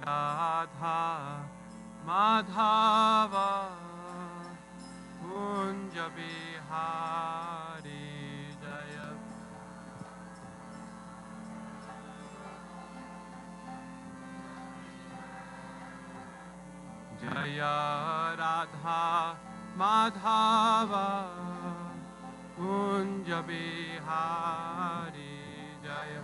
Radha Madhava Kunja Bihari Jaya Jaya Radha Madhava Kunja Bihari Jaya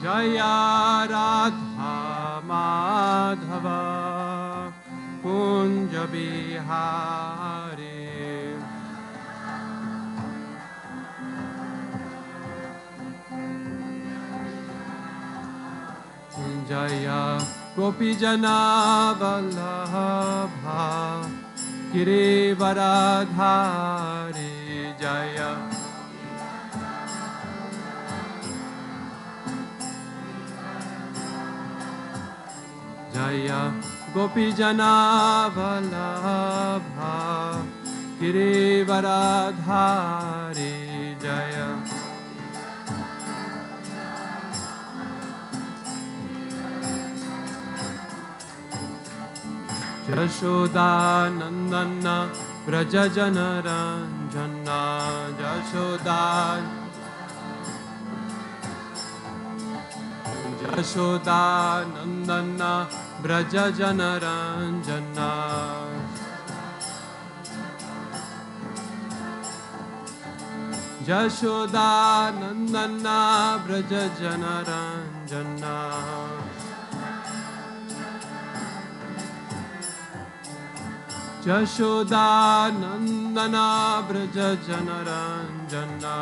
Jaya Radha Madhava Kunja Bihari Jaya Gopijana Vallabha Girivaradhari Jaya Jaya Gopijana Vallabha Girivaradhari Jaya Jashoda Nandana Braja Janaranjana Jashoda Jashoda Nandana Braja Janaranjana Jashoda Nandana Braja Janaranjana Jashoda Nandana Braja Janaranjana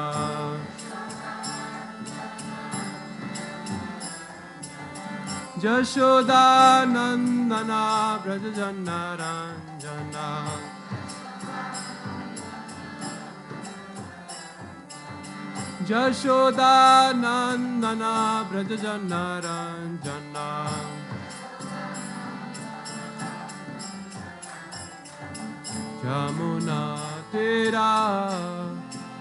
Jashoda Nandana Braja Janaranjana Jashoda Nandana Braja Janaranjana Yamuna Tera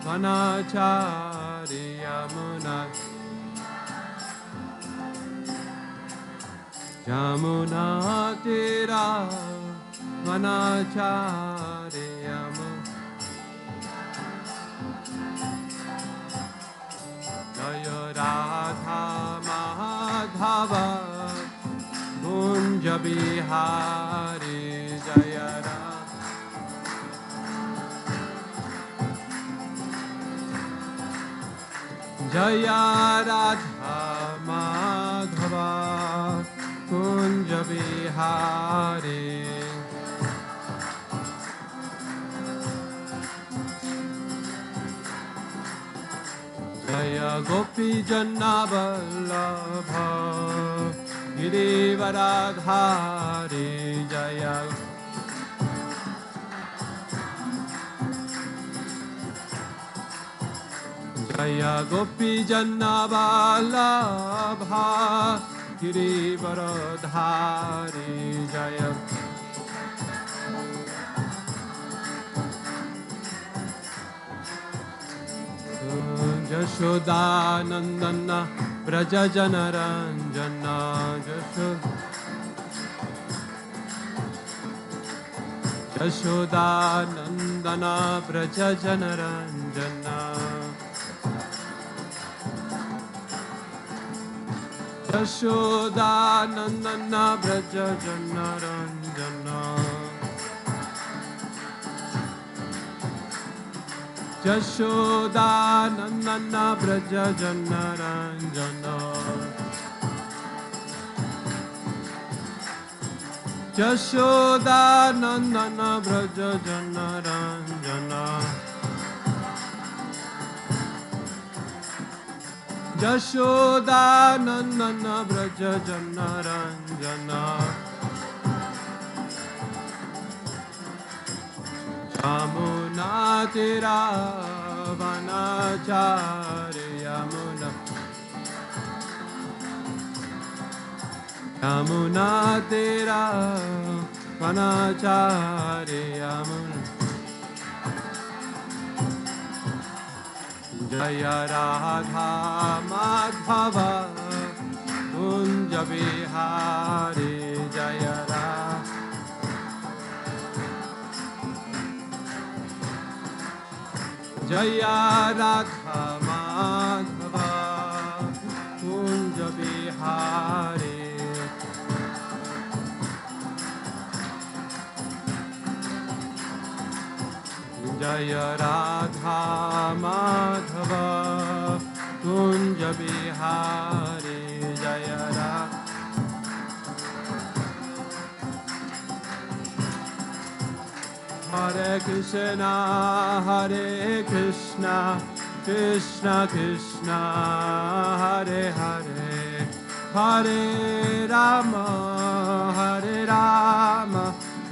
Vanachari Yamuna Yamuna Tera Vanachari Yamuna Jaya Radha Madhava Kunja Bihari Jaya Radha Jaya Radha Madhava Kunja Bihari Jaya Gopi Janna Vallabha Girivaradhari Jaya Jaya Gopi Janna Vallabha Girivaradhari Jaya Jashoda Nandana Braja Janaranjana Jashoda Nandana Braja Janaranjana Jashoda Nandana Braja Janaranjana Jashoda Nandana Braja Janaranjana Jashoda Nandana Braja Janaranjana Jashoda Nandana Braja Janaranjana Yamuna Tira Vanachari Yamuna Yamuna Tira Vanachari Yamuna Jaya Radha Madhava Kunja Bihari Jaya Radha Jaya Radha Madhava Kunja Bihari Jaya Radha Madhava Kunja Bihari Jaya Radha Hare Krishna Krishna Krishna Hare Hare Hare Rama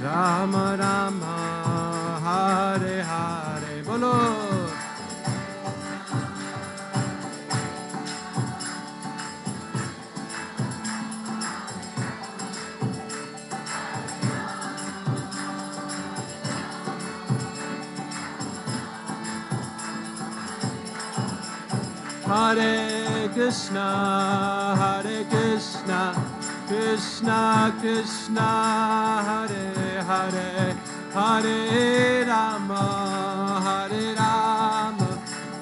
Rama Rama Hare Hare Bolo Hare Krishna Krishna Krishna Hare Hare Hare Rama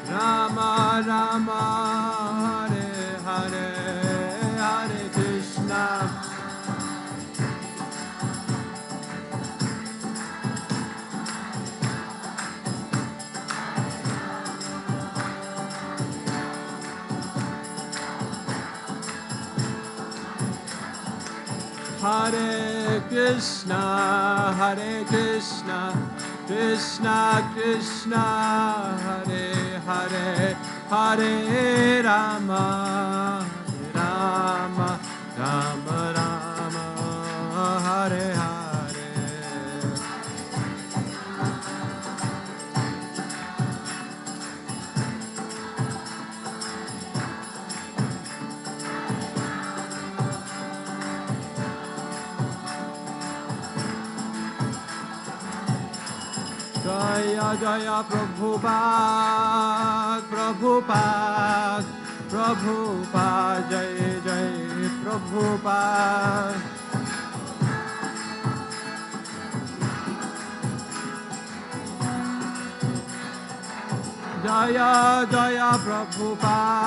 Rama Rama Hare Hare Hare Krishna Hare Krishna Krishna Krishna Hare Hare Hare Rama Rama Rama Hare Hare Jaya Jaya Prabhupada Jaya Jaya Prabhupada Jaya Jaya Prabhupada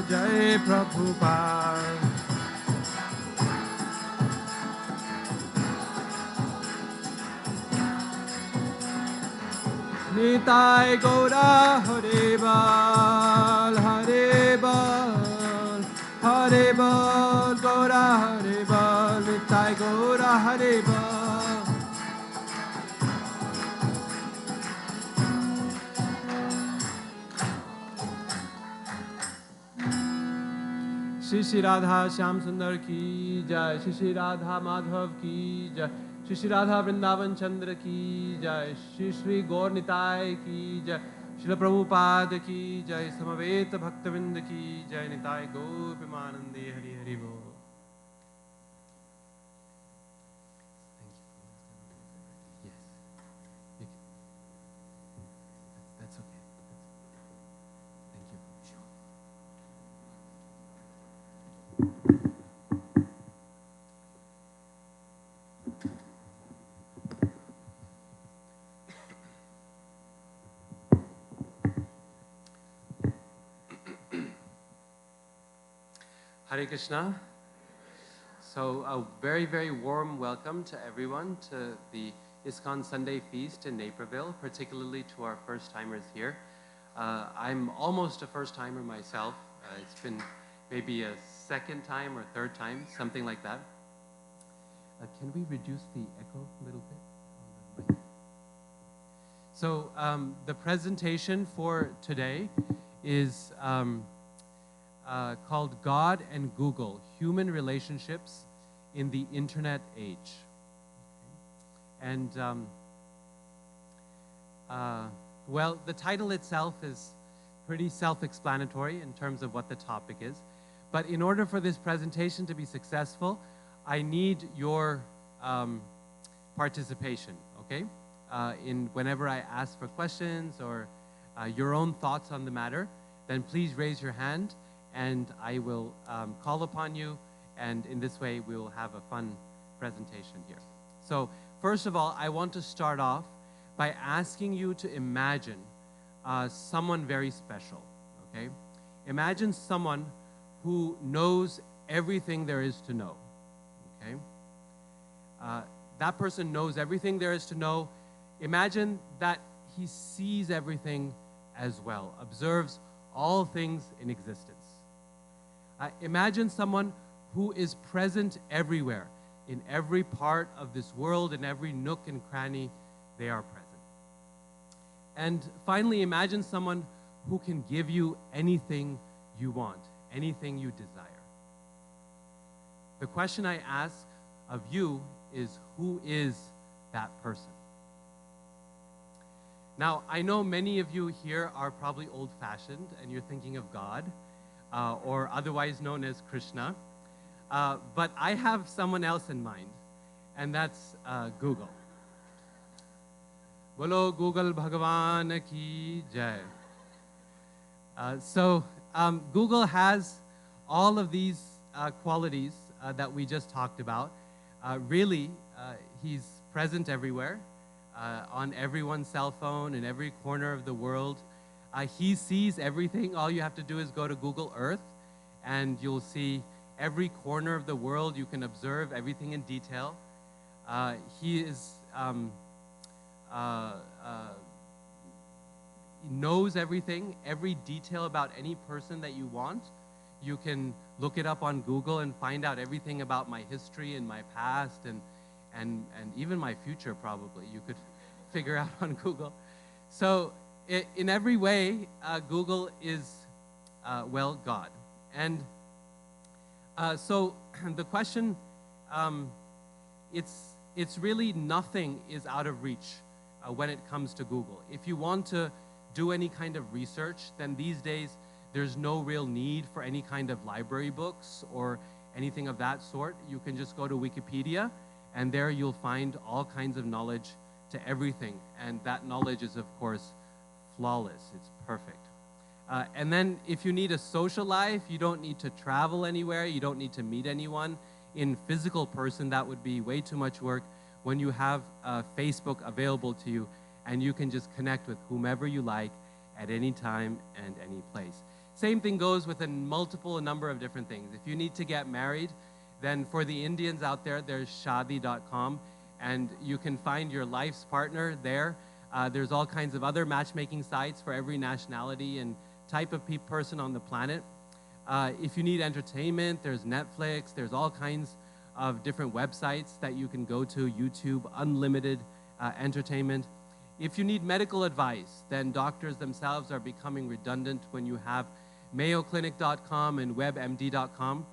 Jaya Prabhupada Nitai Gaura Haribal Gaura Haribal Nitai Gaura Haribal Shri Radha Shyam Sundar ki jai Shri Radha Madhav ki jai Shri Radha Vrindavan Chandra ki jai Shri Gaur Nitai ki jai Shri Prabhupada ki jai Samaveta Bhaktavind ki jai Nitai Gopimanandi Hari Hari Bol That's okay. Thank you. Hare Krishna. So a very, very warm welcome to everyone to the ISKCON Sunday Feast in Naperville, particularly to our first-timers here. I'm almost a first-timer myself. It's been maybe a second time or third time, something like that. Can we reduce the echo a little bit? So the presentation for today is called God and Google, Human Relationships in the Internet Age. And well, the title itself is pretty self-explanatory in terms of what the topic is. But in order for this presentation to be successful, I need your participation, okay? whenever I ask for questions or your own thoughts on the matter, then please raise your hand and I will call upon you, and in this way we will have a fun presentation here. So first of all, I want to start off by asking you to imagine someone very special, okay? Imagine someone who knows everything there is to know, okay? That person knows everything there is to know. Imagine that he sees everything as well, observes all things in existence. Imagine someone who is present everywhere, in every part of this world, in every nook and cranny, they are present. And finally, imagine someone who can give you anything you want, anything you desire. The question I ask of you is, who is that person? Now, I know many of you here are probably old-fashioned and you're thinking of God, or otherwise known as Krishna, but I have someone else in mind, and that's Google. Bolo Google Bhagavan ki jai. So Google has all of these qualities that we just talked about. Really, he's present everywhere, on everyone's cell phone, in every corner of the world. He sees everything. All you have to do is go to Google Earth, and you'll see every corner of the world. You can observe everything in detail. He knows everything, every detail about any person that you want. You can look it up on Google and find out everything about my history and my past and even my future, probably. You could figure out on Google. So in every way, Google is, well, God. And so the question, it's really nothing is out of reach when it comes to Google. If you want to do any kind of research, then these days there's no real need for any kind of library books or anything of that sort. You can just go to Wikipedia, and there you'll find all kinds of knowledge to everything. And that knowledge is, of course, flawless. It's perfect. And then if you need a social life, you don't need to travel anywhere. You don't need to meet anyone in physical person. That would be way too much work when you have Facebook available to you, and you can just connect with whomever you like at any time and any place. Same thing goes with a number of different things. If you need to get married, then for the Indians out there, there's shadi.com, and you can find your life's partner there. There's all kinds of other matchmaking sites for every nationality and type of person on the planet. If you need entertainment, there's Netflix, there's all kinds of different websites that you can go to, YouTube, unlimited entertainment. If you need medical advice, then doctors themselves are becoming redundant when you have mayoclinic.com and webmd.com.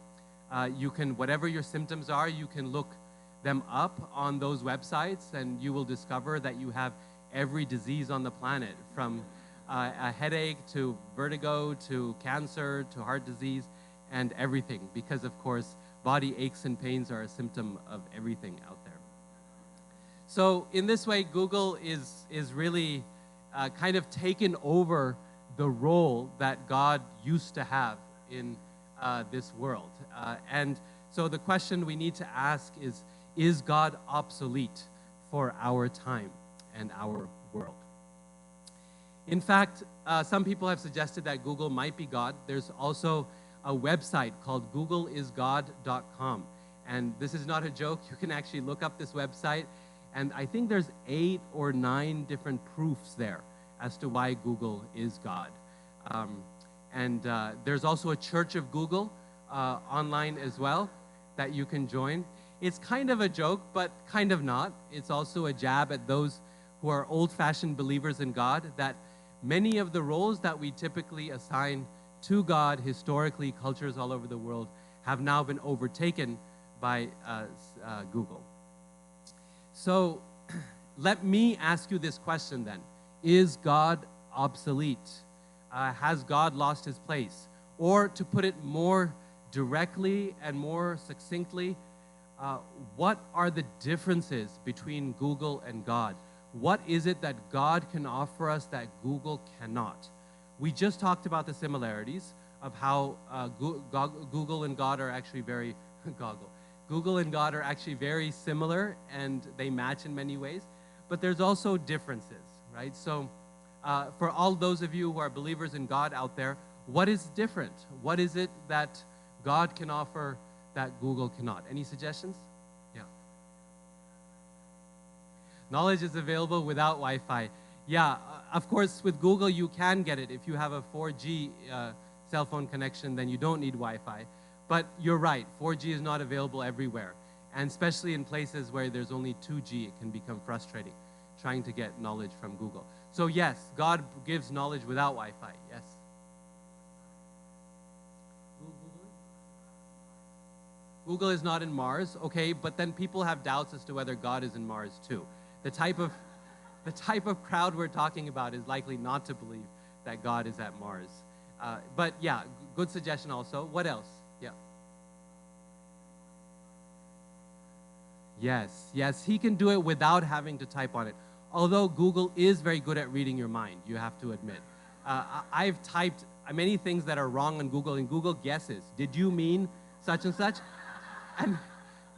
You can, whatever your symptoms are, you can look them up on those websites, and you will discover that you have every disease on the planet, from a headache to vertigo to cancer to heart disease and everything, because of course body aches and pains are a symptom of everything out there. So in this way, Google is really kind of taken over the role that God used to have in this world. And so the question we need to ask is God obsolete for our time and our world? In fact, some people have suggested that Google might be God. There's also a website called googleisgod.com. And this is not a joke. You can actually look up this website. And I think there's 8 or 9 different proofs there as to why Google is God. There's also a Church of Google online as well that you can join. It's kind of a joke, but kind of not. It's also a jab at those who are old-fashioned believers in God, that many of the roles that we typically assign to God historically, cultures all over the world, have now been overtaken by Google. So let me ask you this question then. Is God obsolete? Has God lost his place? Or to put it more directly and more succinctly, what are the differences between Google and God? What is it that God can offer us that Google cannot? We just talked about the similarities of how Google and God are actually very Google and God are actually very similar, and they match in many ways. But there's also differences, right? So for all those of you who are believers in God out there, what is different? What is it that God can offer that Google cannot? Any suggestions? Yeah. Knowledge is available without Wi-Fi. Yeah, of course, with Google, you can get it. If you have a 4G cell phone connection, then you don't need Wi-Fi. But you're right, 4G is not available everywhere. And especially in places where there's only 2G, it can become frustrating trying to get knowledge from Google. So yes, God gives knowledge without Wi-Fi, yes. Google is not in Mars, okay, but then people have doubts as to whether God is in Mars too. The type of crowd we're talking about is likely not to believe that God is at Mars. But yeah, good suggestion also. What else? Yeah. Yes, he can do it without having to type on it. Although Google is very good at reading your mind, you have to admit. I've typed many things that are wrong on Google, and Google guesses. Did you mean such and such? And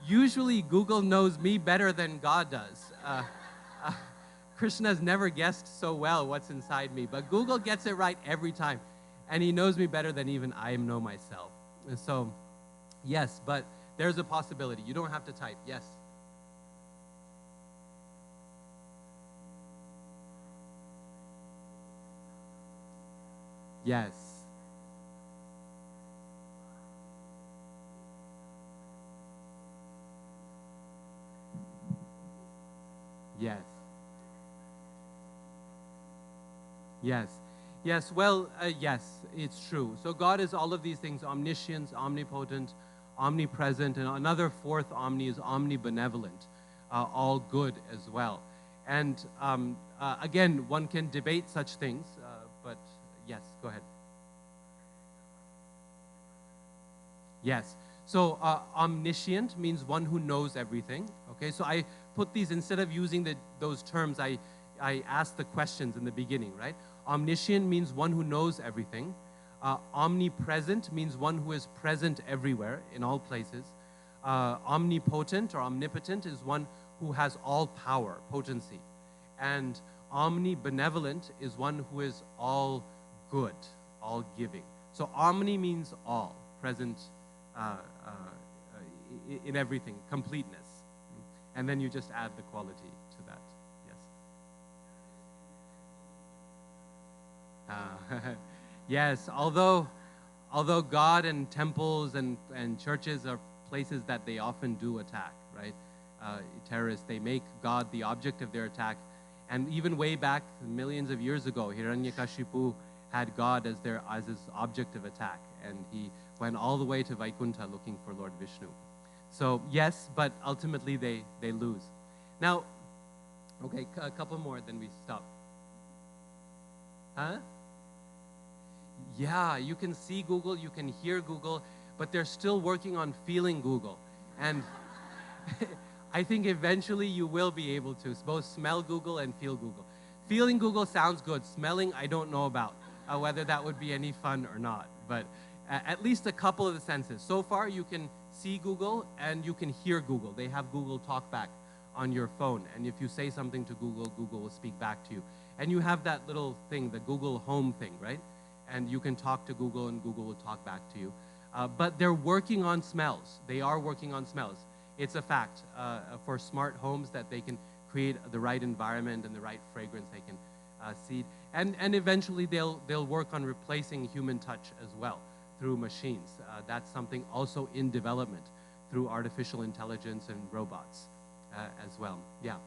usually Google knows me better than God does. Krishna's never guessed so well what's inside me, but Google gets it right every time. And he knows me better than even I know myself. And so, yes, but there's a possibility. You don't have to type. Yes. Yes. Yes. Yes. Yes, well, yes, it's true. So God is all of these things: omniscient, omnipotent, omnipresent, and another fourth omni is omnibenevolent, all good as well. And again, one can debate such things, but yes, go ahead. Yes. So omniscient means one who knows everything. Okay, so I put these, instead of using those terms, I asked the questions in the beginning, right? Omniscient means one who knows everything. Omnipresent means one who is present everywhere, in all places. Omnipotent or omnipotent is one who has all power, potency. And omnibenevolent is one who is all good, all giving. So omni means all, present in everything, completeness. And then you just add the quality to that. Yes. Yes, although God and temples and churches are places that they often do attack, right? Terrorists, they make God the object of their attack. And even way back, millions of years ago, Hiranyakashipu had God as his object of attack. And he went all the way to Vaikuntha looking for Lord Vishnu. So yes, but ultimately they lose. Now, okay, a couple more, then we stop. Huh? Yeah, you can see Google, you can hear Google, but they're still working on feeling Google. And I think eventually you will be able to both smell Google and feel Google. Feeling Google sounds good. Smelling, I don't know about whether that would be any fun or not. But at least a couple of the senses. So far, you can see Google and you can hear Google. They have Google Talkback on your phone. And if you say something to Google, Google will speak back to you. And you have that little thing, the Google Home thing, right? And you can talk to Google and Google will talk back to you. But they're working on smells. They are working on smells. It's a fact for smart homes that they can create the right environment and the right fragrance they can seed. And eventually they'll work on replacing human touch as well through machines. That's something also in development through artificial intelligence and robots as well. Yeah.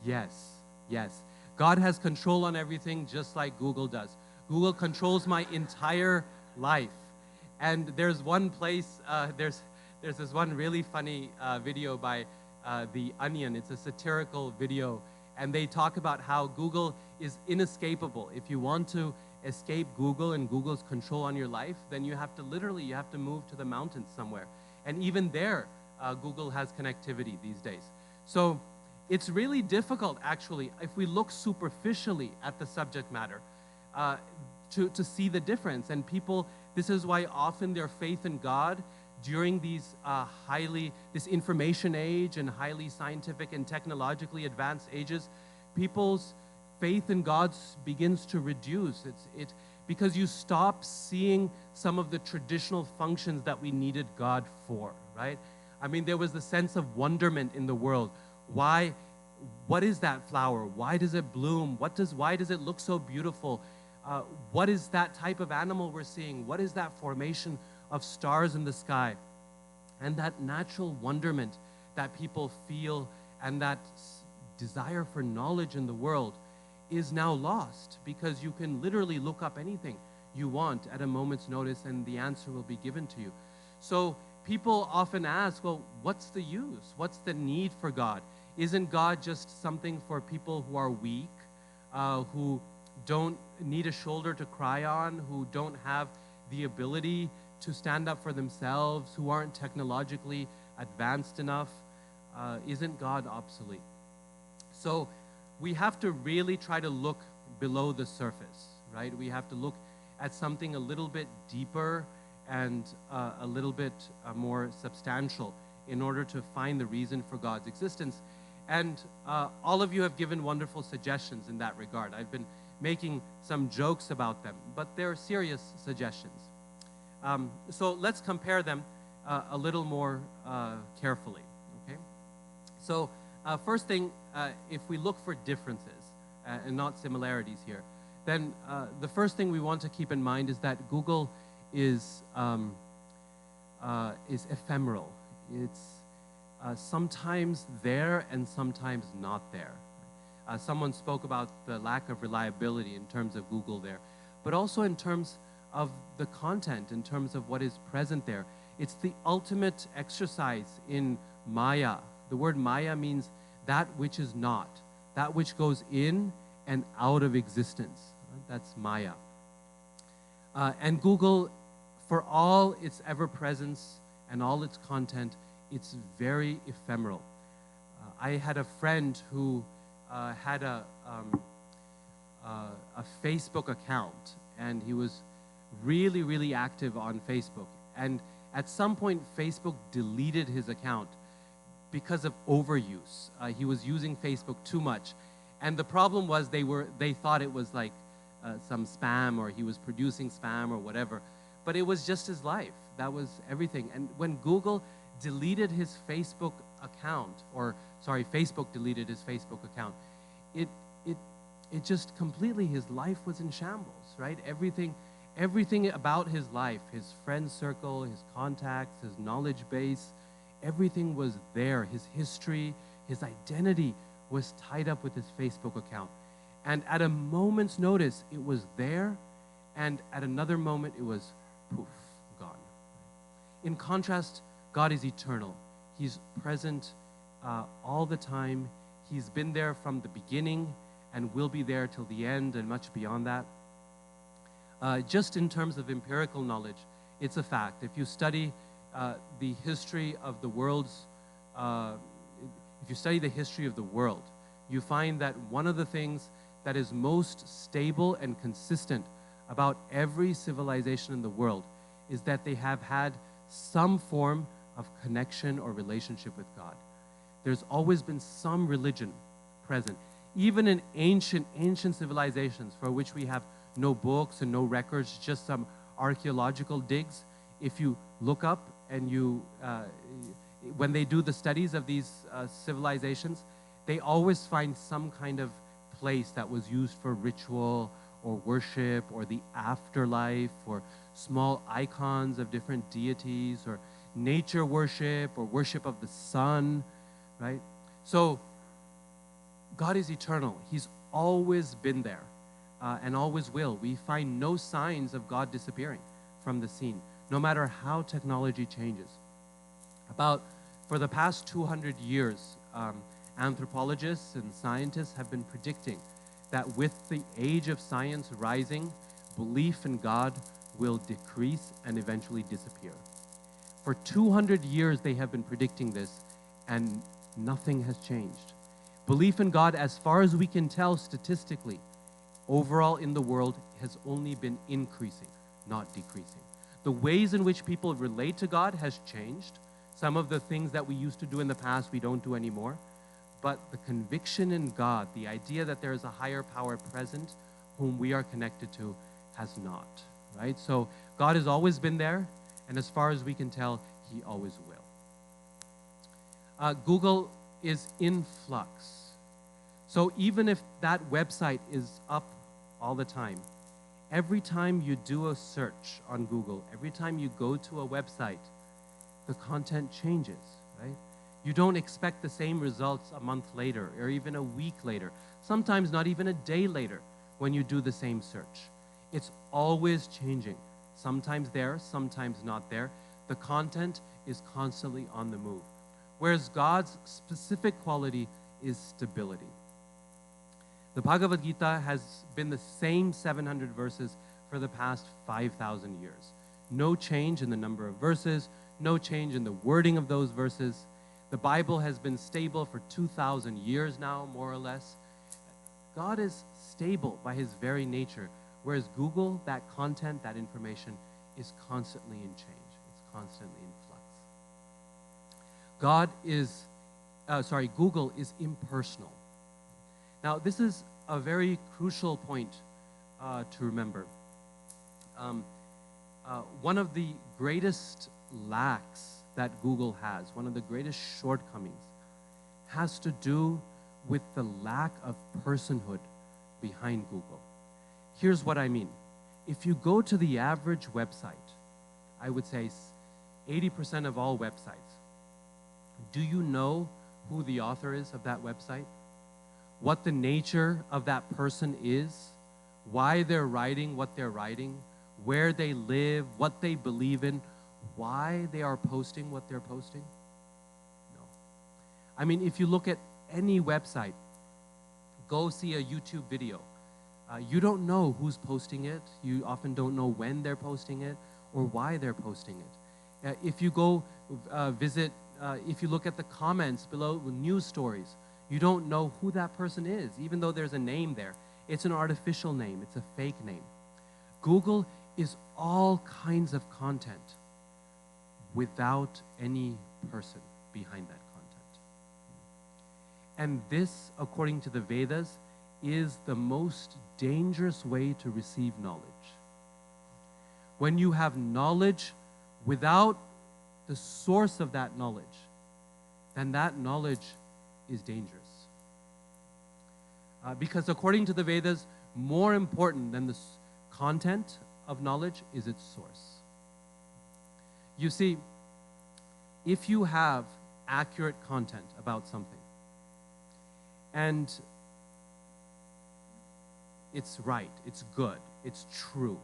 Yes, yes. God has control on everything just like Google does. Google controls my entire life. And there's one place, there's this one really funny video by The Onion. It's a satirical video. And they talk about how Google is inescapable. If you want to escape Google and Google's control on your life, then you have to move to the mountains somewhere. And even there, Google has connectivity these days. So it's really difficult, actually, if we look superficially at the subject matter, uh, to see the difference. And people, this is why often their faith in God during these this information age and highly scientific and technologically advanced ages, people's faith in God begins to reduce. Because you stop seeing some of the traditional functions that we needed God for, right? I mean, there was the sense of wonderment in the world. What is that flower? Why does it bloom? Why does it look so beautiful? What is that type of animal we're seeing? What is that formation of stars in the sky? And that natural wonderment that people feel and that desire for knowledge in the world is now lost, because you can literally look up anything you want at a moment's notice and the answer will be given to you. So people often ask, well, what's the use? What's the need for God? Isn't God just something for people who are weak, who don't need a shoulder to cry on, who don't have the ability to stand up for themselves, who aren't technologically advanced enough? Isn't God obsolete? So we have to really try to look below the surface, right? We have to look at something a little bit deeper and a little bit more substantial in order to find the reason for God's existence. And all of you have given wonderful suggestions in that regard. I've been making some jokes about them, but they're serious suggestions. So let's compare them a little more carefully, okay? So first thing, if we look for differences and not similarities here, then the first thing we want to keep in mind is that Google is ephemeral. It's sometimes there and sometimes not there. Someone spoke about the lack of reliability in terms of Google there, but also in terms of the content, in terms of what is present there. It's the ultimate exercise in Maya. The word Maya means that which is not, that which goes in and out of existence. That's Maya. And Google, for all its ever-presence and all its content, it's very ephemeral. I had a friend who had a Facebook account, and he was really, really active on Facebook. And at some point, Facebook deleted his account because of overuse. He was using Facebook too much. And the problem was they thought it was like some spam, or he was producing spam or whatever. But it was just his life. That was everything. And when Google deleted his Facebook account, Facebook deleted his Facebook account, it just completely, his life was in shambles, right? Everything about his life, his friend circle, his contacts, his knowledge base, everything was there. His history, his identity was tied up with his Facebook account. And at a moment's notice, it was there, and at another moment, it was poof, gone. In contrast, God is eternal. He's present all the time. He's been there from the beginning and will be there till the end and much beyond that. Just in terms of empirical knowledge, it's a fact. If you study the history of the world's, you find that one of the things that is most stable and consistent about every civilization in the world is that they have had some form of connection or relationship with God. There's always been some religion present. Even in ancient civilizations for which we have no books and no records, just some archaeological digs, if you look up and when they do the studies of these civilizations, they always find some kind of place that was used for ritual or worship or the afterlife or small icons of different deities or nature worship or worship of the sun, right? So God is eternal. He's always been there and always will. We find no signs of God disappearing from the scene, no matter how technology changes. For the past 200 years, anthropologists and scientists have been predicting that with the age of science rising, belief in God will decrease and eventually disappear. For 200 years, they have been predicting this, and nothing has changed. Belief in God, as far as we can tell statistically, overall in the world has only been increasing, not decreasing. The ways in which people relate to God has changed. Some of the things that we used to do in the past, we don't do anymore. But the conviction in God, the idea that there is a higher power present whom we are connected to, has not, right? So God has always been there, and as far as we can tell, He always will. Google is in flux. So even if that website is up all the time, every time you do a search on Google, every time you go to a website, the content changes, right? You don't expect the same results a month later or even a week later, sometimes not even a day later when you do the same search. It's always changing, sometimes there, sometimes not there. The content is constantly on the move, whereas God's specific quality is stability. The Bhagavad Gita has been the same 700 verses for the past 5,000 years. No change in the number of verses, no change in the wording of those verses. The Bible has been stable for 2,000 years now, more or less. God is stable by His very nature, whereas Google, that content, that information, is constantly in change. It's constantly in flux. Google is impersonal. Now, this is a very crucial point to remember. One of the greatest lacks that Google has, one of the greatest shortcomings, has to do with the lack of personhood behind Google. Here's what I mean. If you go to the average website, I would say 80% of all websites, do you know who the author is of that website? What the nature of that person is? Why they're writing what they're writing? Where they live? What they believe in? Why they are posting what they're posting? No. I mean, if you look at any website, go see a YouTube video. You don't know who's posting it. You often don't know when they're posting it or why they're posting it. If you go if you look at the comments below news stories, you don't know who that person is, even though there's a name there. It's an artificial name. It's a fake name. Google is all kinds of content without any person behind that content. And this, according to the Vedas, is the most dangerous way to receive knowledge. When you have knowledge without the source of that knowledge, then that knowledge is dangerous. Because according to the Vedas, more important than the content of knowledge is its source. You see, if you have accurate content about something, and it's right, it's good, it's true,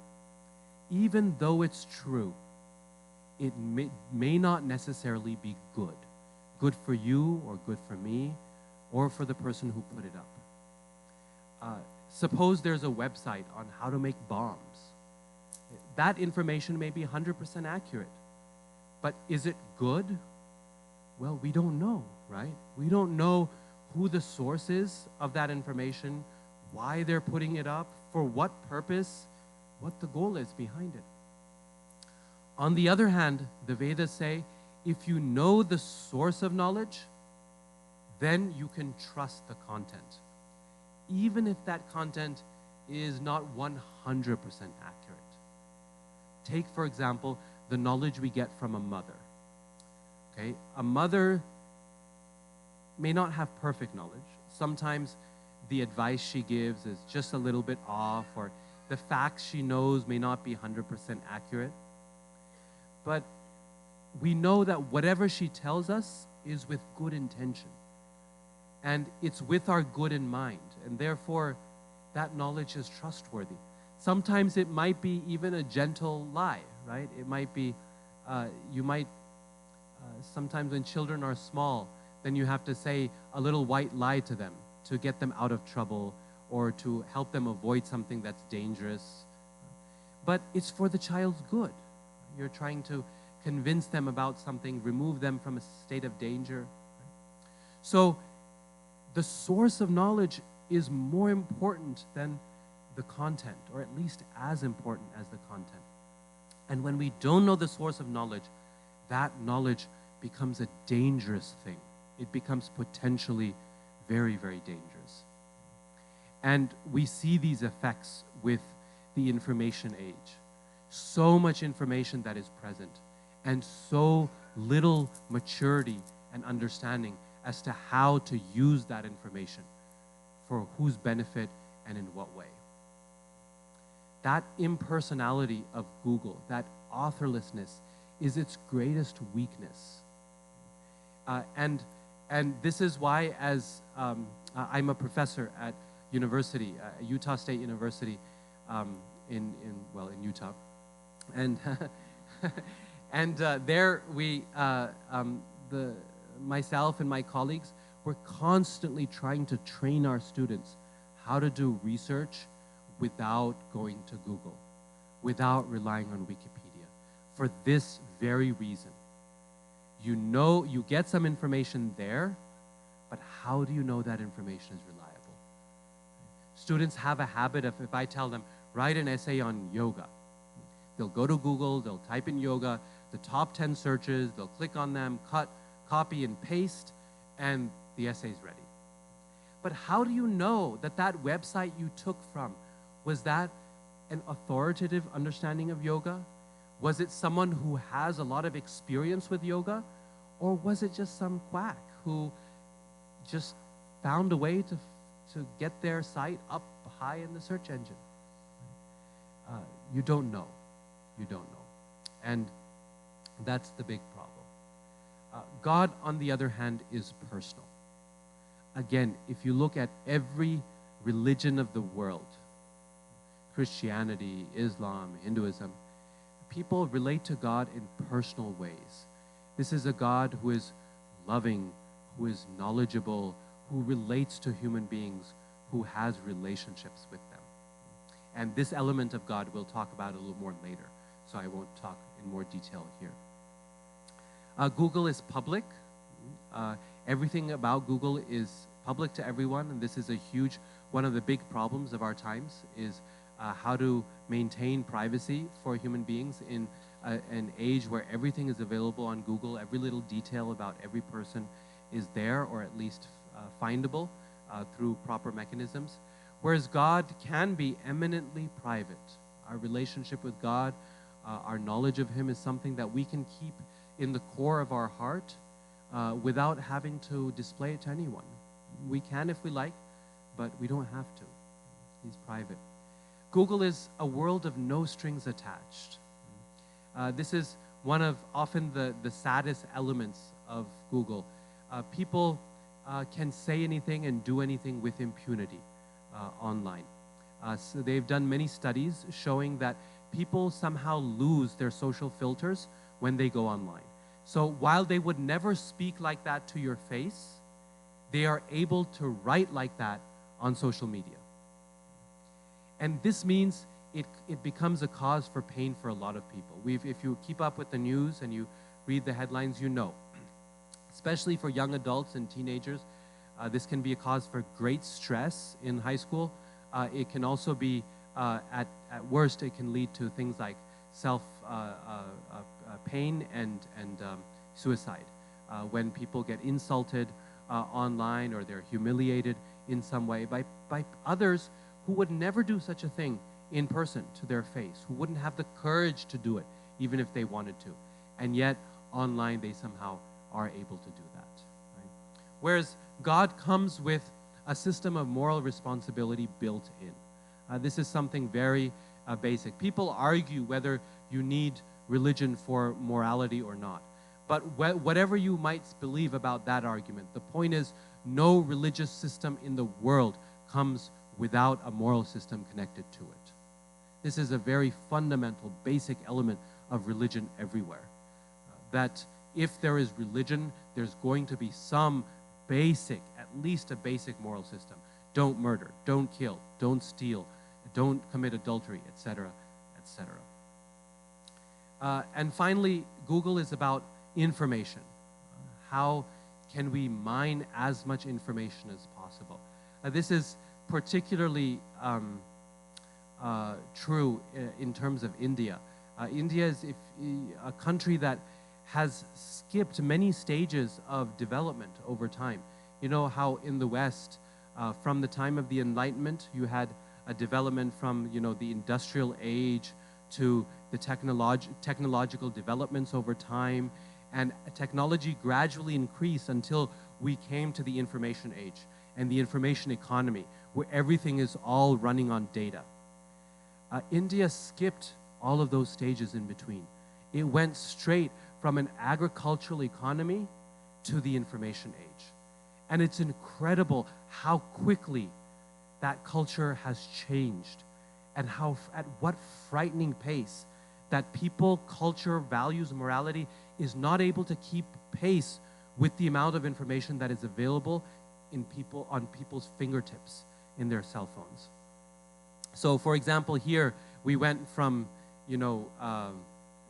even though it's true, it may not necessarily be good. Good for you, or good for me, or for the person who put it up. Suppose there's a website on how to make bombs. That information may be 100% accurate, but is it good? Well, we don't know, right? We don't know who the source is of that information, why they're putting it up, for what purpose, what the goal is behind it. On the other hand, the Vedas say, if you know the source of knowledge, then you can trust the content, even if that content is not 100% accurate. Take, for example, the knowledge we get from a mother. Okay? A mother may not have perfect knowledge. Sometimes the advice she gives is just a little bit off, or the facts she knows may not be 100% accurate. But we know that whatever she tells us is with good intention. And it's with our good in mind. And therefore, that knowledge is trustworthy. Sometimes it might be even a gentle lie, right? It might be, sometimes when children are small, then you have to say a little white lie to them to get them out of trouble or to help them avoid something that's dangerous. But it's for the child's good. You're trying to convince them about something, remove them from a state of danger. So the source of knowledge is more important than the content, or at least as important as the content. And when we don't know the source of knowledge, that knowledge becomes a dangerous thing. It becomes potentially very, very dangerous. And we see these effects with the information age. So much information that is present, and so little maturity and understanding as to how to use that information for whose benefit and in what way. That impersonality of Google, that authorlessness, is its greatest weakness. And this is why, as I'm a professor at university, Utah State University, in Utah, and and there we, myself and my colleagues, were constantly trying to train our students how to do research without going to Google, without relying on Wikipedia, for this very reason. You know, you get some information there, but how do you know that information is reliable? Students have a habit of, if I tell them, write an essay on yoga, they'll go to Google, they'll type in yoga, the top 10 searches, they'll click on them, copy and paste, and the essay's ready. But how do you know that that website you took from, was that an authoritative understanding of yoga? Was it someone who has a lot of experience with yoga? Or was it just some quack who just found a way to get their site up high in the search engine? You don't know. You don't know. And that's the big problem. God, on the other hand, is personal. Again, if you look at every religion of the world, Christianity, Islam, Hinduism, people relate to God in personal ways. This is a God who is loving, who is knowledgeable, who relates to human beings, who has relationships with them. And this element of God we'll talk about a little more later, so I won't talk in more detail here. Google is public. Everything about Google is public to everyone, and this is one of the big problems of our times, is how to maintain privacy for human beings in an age where everything is available on Google. Every little detail about every person is there, or at least findable through proper mechanisms. Whereas God can be eminently private. Our relationship with God, our knowledge of Him, is something that we can keep in the core of our heart without having to display it to anyone. We can if we like, but we don't have to. He's private. Google is a world of no strings attached. This is one of often the saddest elements of Google. People can say anything and do anything with impunity online. So they've done many studies showing that people somehow lose their social filters when they go online. So while they would never speak like that to your face, they are able to write like that on social media. And this means it becomes a cause for pain for a lot of people. If you keep up with the news and you read the headlines, you know, especially for young adults and teenagers, this can be a cause for great stress in high school. It can also be, at worst, it can lead to things like pain and suicide. When people get insulted online, or they're humiliated in some way by others who would never do such a thing in person to their face, who wouldn't have the courage to do it even if they wanted to. And yet, online, they somehow are able to do that. Right? Whereas God comes with a system of moral responsibility built in. This is something very basic. People argue whether you need religion for morality or not. But whatever you might believe about that argument, the point is, no religious system in the world comes without a moral system connected to it. This is a very fundamental, basic element of religion everywhere. That if there is religion, there's going to be some basic, at least a basic moral system. Don't murder, don't kill, don't steal, don't commit adultery, etc., etc. And finally, Google is about information. How can we mine as much information as possible. This is particularly true in terms of India. India is a country that has skipped many stages of development over time. You know how in the West, from the time of the Enlightenment, you had a development from, you know, the industrial age to the technological developments over time, and technology gradually increased until we came to the information age and the information economy, where everything is all running on data. India skipped all of those stages in between. It went straight from an agricultural economy to the information age. And it's incredible how quickly that culture has changed, and how, at what frightening pace that people, culture, values, morality is not able to keep pace with the amount of information that is available on people's fingertips in their cell phones. So, for example, here we went from, you know,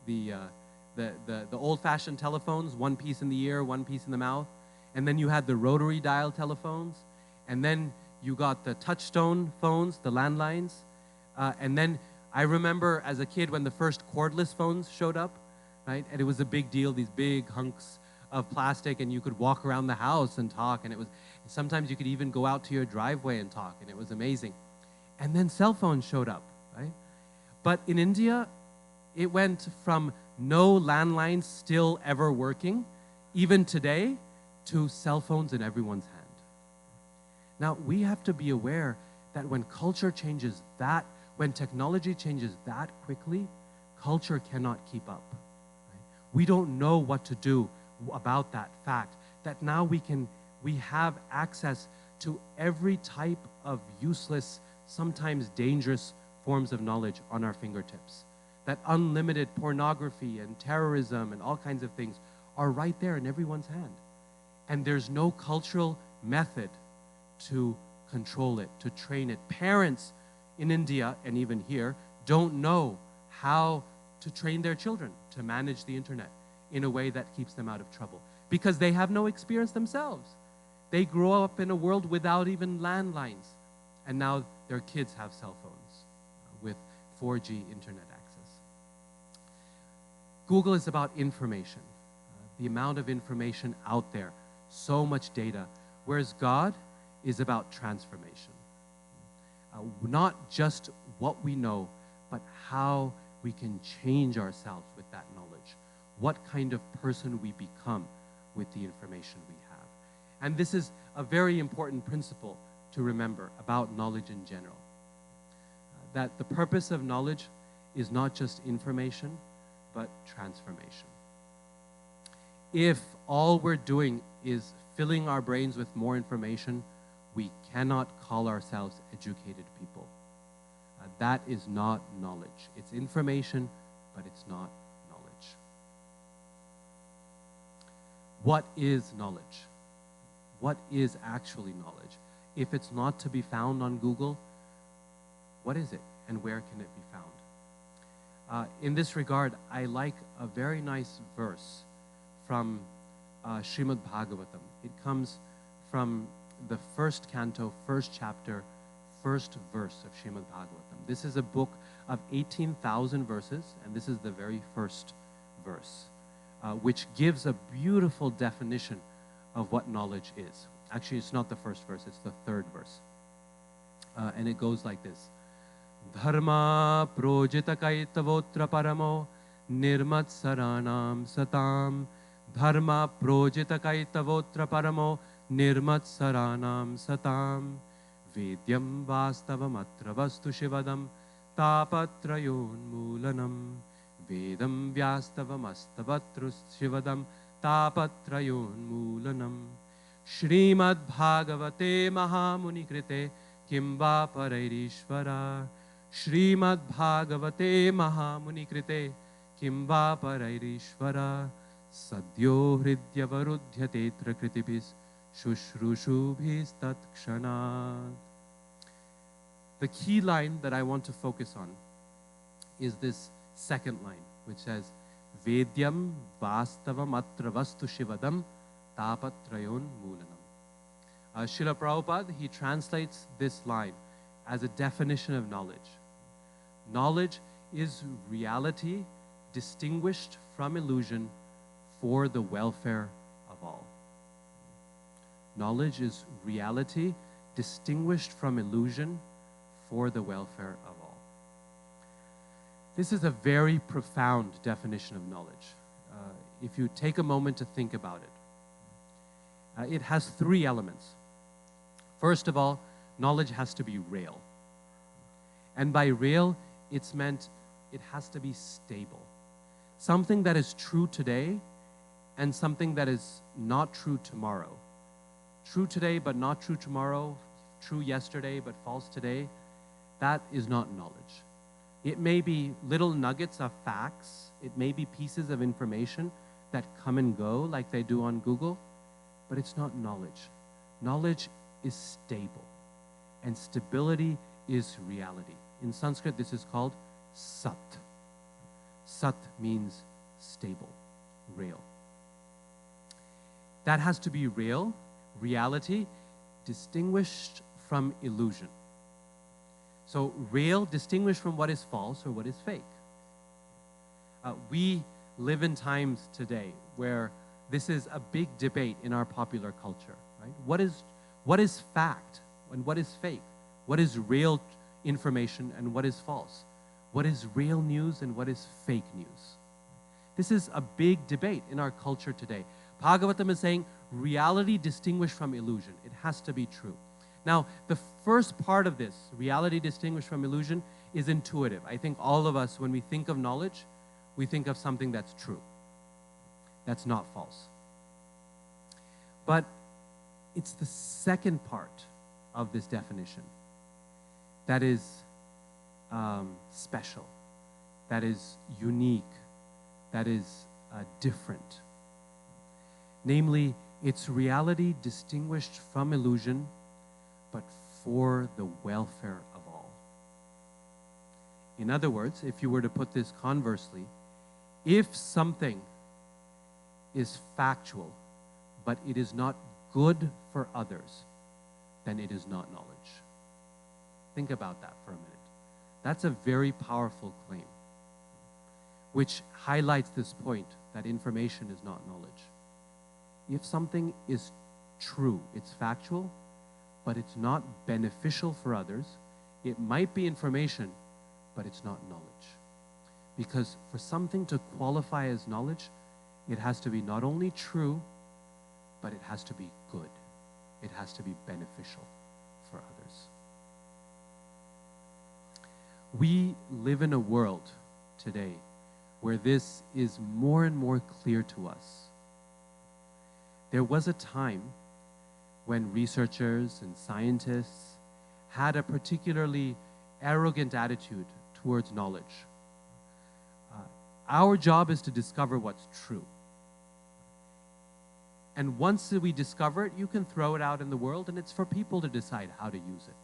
the old-fashioned telephones, one piece in the ear, one piece in the mouth, and then you had the rotary dial telephones, and then you got the touchstone phones, the landlines, and then I remember as a kid when the first cordless phones showed up, right? And it was a big deal, these big hunks of plastic, and you could walk around the house and talk, and sometimes you could even go out to your driveway and talk, and it was amazing. And then cell phones showed up, right? But in India, it went from no landlines still ever working, even today, to cell phones in everyone's hand. Now, we have to be aware that when culture changes that, when technology changes that quickly, culture cannot keep up. Right? We don't know what to do about that fact, that now we have access to every type of useless, sometimes dangerous forms of knowledge on our fingertips. That unlimited pornography and terrorism and all kinds of things are right there in everyone's hand. And there's no cultural method to control it, to train it. Parents in India and even here don't know how to train their children to manage the internet in a way that keeps them out of trouble, because they have no experience themselves. They grow up in a world without even landlines, and now their kids have cell phones with 4G internet access. Google is about information, the amount of information out there, so much data, whereas God is about transformation. Not just what we know, but how we can change ourselves with that knowledge. What kind of person we become with the information we have. And this is a very important principle to remember about knowledge in general. That the purpose of knowledge is not just information, but transformation. If all we're doing is filling our brains with more information, we cannot call ourselves educated people. That is not knowledge. It's information, but it's not knowledge. What is knowledge? What is actually knowledge? If it's not to be found on Google, what is it and where can it be found? In this regard, I like a very nice verse from Srimad Bhagavatam. It comes from the first canto, first chapter, first verse of Srimad Bhagavatam. This is a book of 18,000 verses, and this is the very first verse, which gives a beautiful definition of what knowledge is. Actually, it's not the first verse, it's the third verse. And it goes like this. Dharma projita kaitavotra paramo nirmat saranam satam. Dharma projita kaitavotra paramo nirmat saranam satam. Vedyam vastavam atra vastu shivadam tapatrayon mulanam. Vedam vyastavam astavatrus shivadam tapatrayon mulanam. Shrimad Bhagavate Mahamuni Krite Kimva Parairishvara. Shrimad Bhagavate Mahamuni Krite Kimva Parairishvara. Sadyo Hridya Varudhyate Kritibis Shushrusubhis Tat Kshanat. The key line that I want to focus on is this second line, which says, Vedyam Vastavam Atra Vastu Shivadam tapatrayon mulanam. Srila Prabhupada, he translates this line as a definition of knowledge. Knowledge is reality distinguished from illusion for the welfare of all. Knowledge is reality distinguished from illusion for the welfare of all. This is a very profound definition of knowledge. If you take a moment to think about it, it has three elements. First of all, knowledge has to be real. And by real, it's meant it has to be stable. Something that is true today and something that is not true tomorrow. True today but not true tomorrow, true yesterday but false today, that is not knowledge. It may be little nuggets of facts, it may be pieces of information that come and go like they do on Google, but it's not knowledge. Knowledge is stable, and stability is reality. In Sanskrit, this is called Sat. Sat means stable, real. That has to be real, reality, distinguished from illusion. So real, distinguished from what is false or what is fake. We live in times today where this is a big debate in our popular culture, right? What is fact and what is fake? What is real information and what is false? What is real news and what is fake news? This is a big debate in our culture today. Bhagavatam is saying reality distinguished from illusion. It has to be true. Now, the first part of this, reality distinguished from illusion, is intuitive. I think all of us, when we think of knowledge, we think of something that's true, that's not false. But it's the second part of this definition that is special, that is unique, that is different. Namely, it's reality distinguished from illusion, but for the welfare of all. In other words, if you were to put this conversely, if something is factual, but it is not good for others, then it is not knowledge. Think about that for a minute. That's a very powerful claim, which highlights this point that information is not knowledge. If something is true, it's factual, but it's not beneficial for others, it might be information, but it's not knowledge. Because for something to qualify as knowledge, it has to be not only true, but it has to be good. It has to be beneficial for others. We live in a world today where this is more and more clear to us. There was a time when researchers and scientists had a particularly arrogant attitude towards knowledge. Our job is to discover what's true. And once we discover it, you can throw it out in the world, and it's for people to decide how to use it.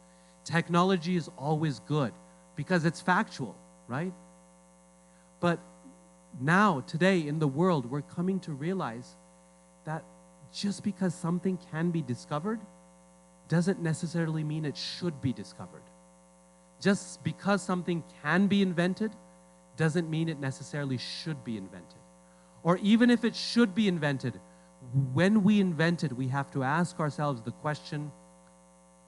Technology is always good because it's factual, right? But now, today, in the world, we're coming to realize that just because something can be discovered doesn't necessarily mean it should be discovered. Just because something can be invented doesn't mean it necessarily should be invented. Or even if it should be invented, when we invent it, we have to ask ourselves the question,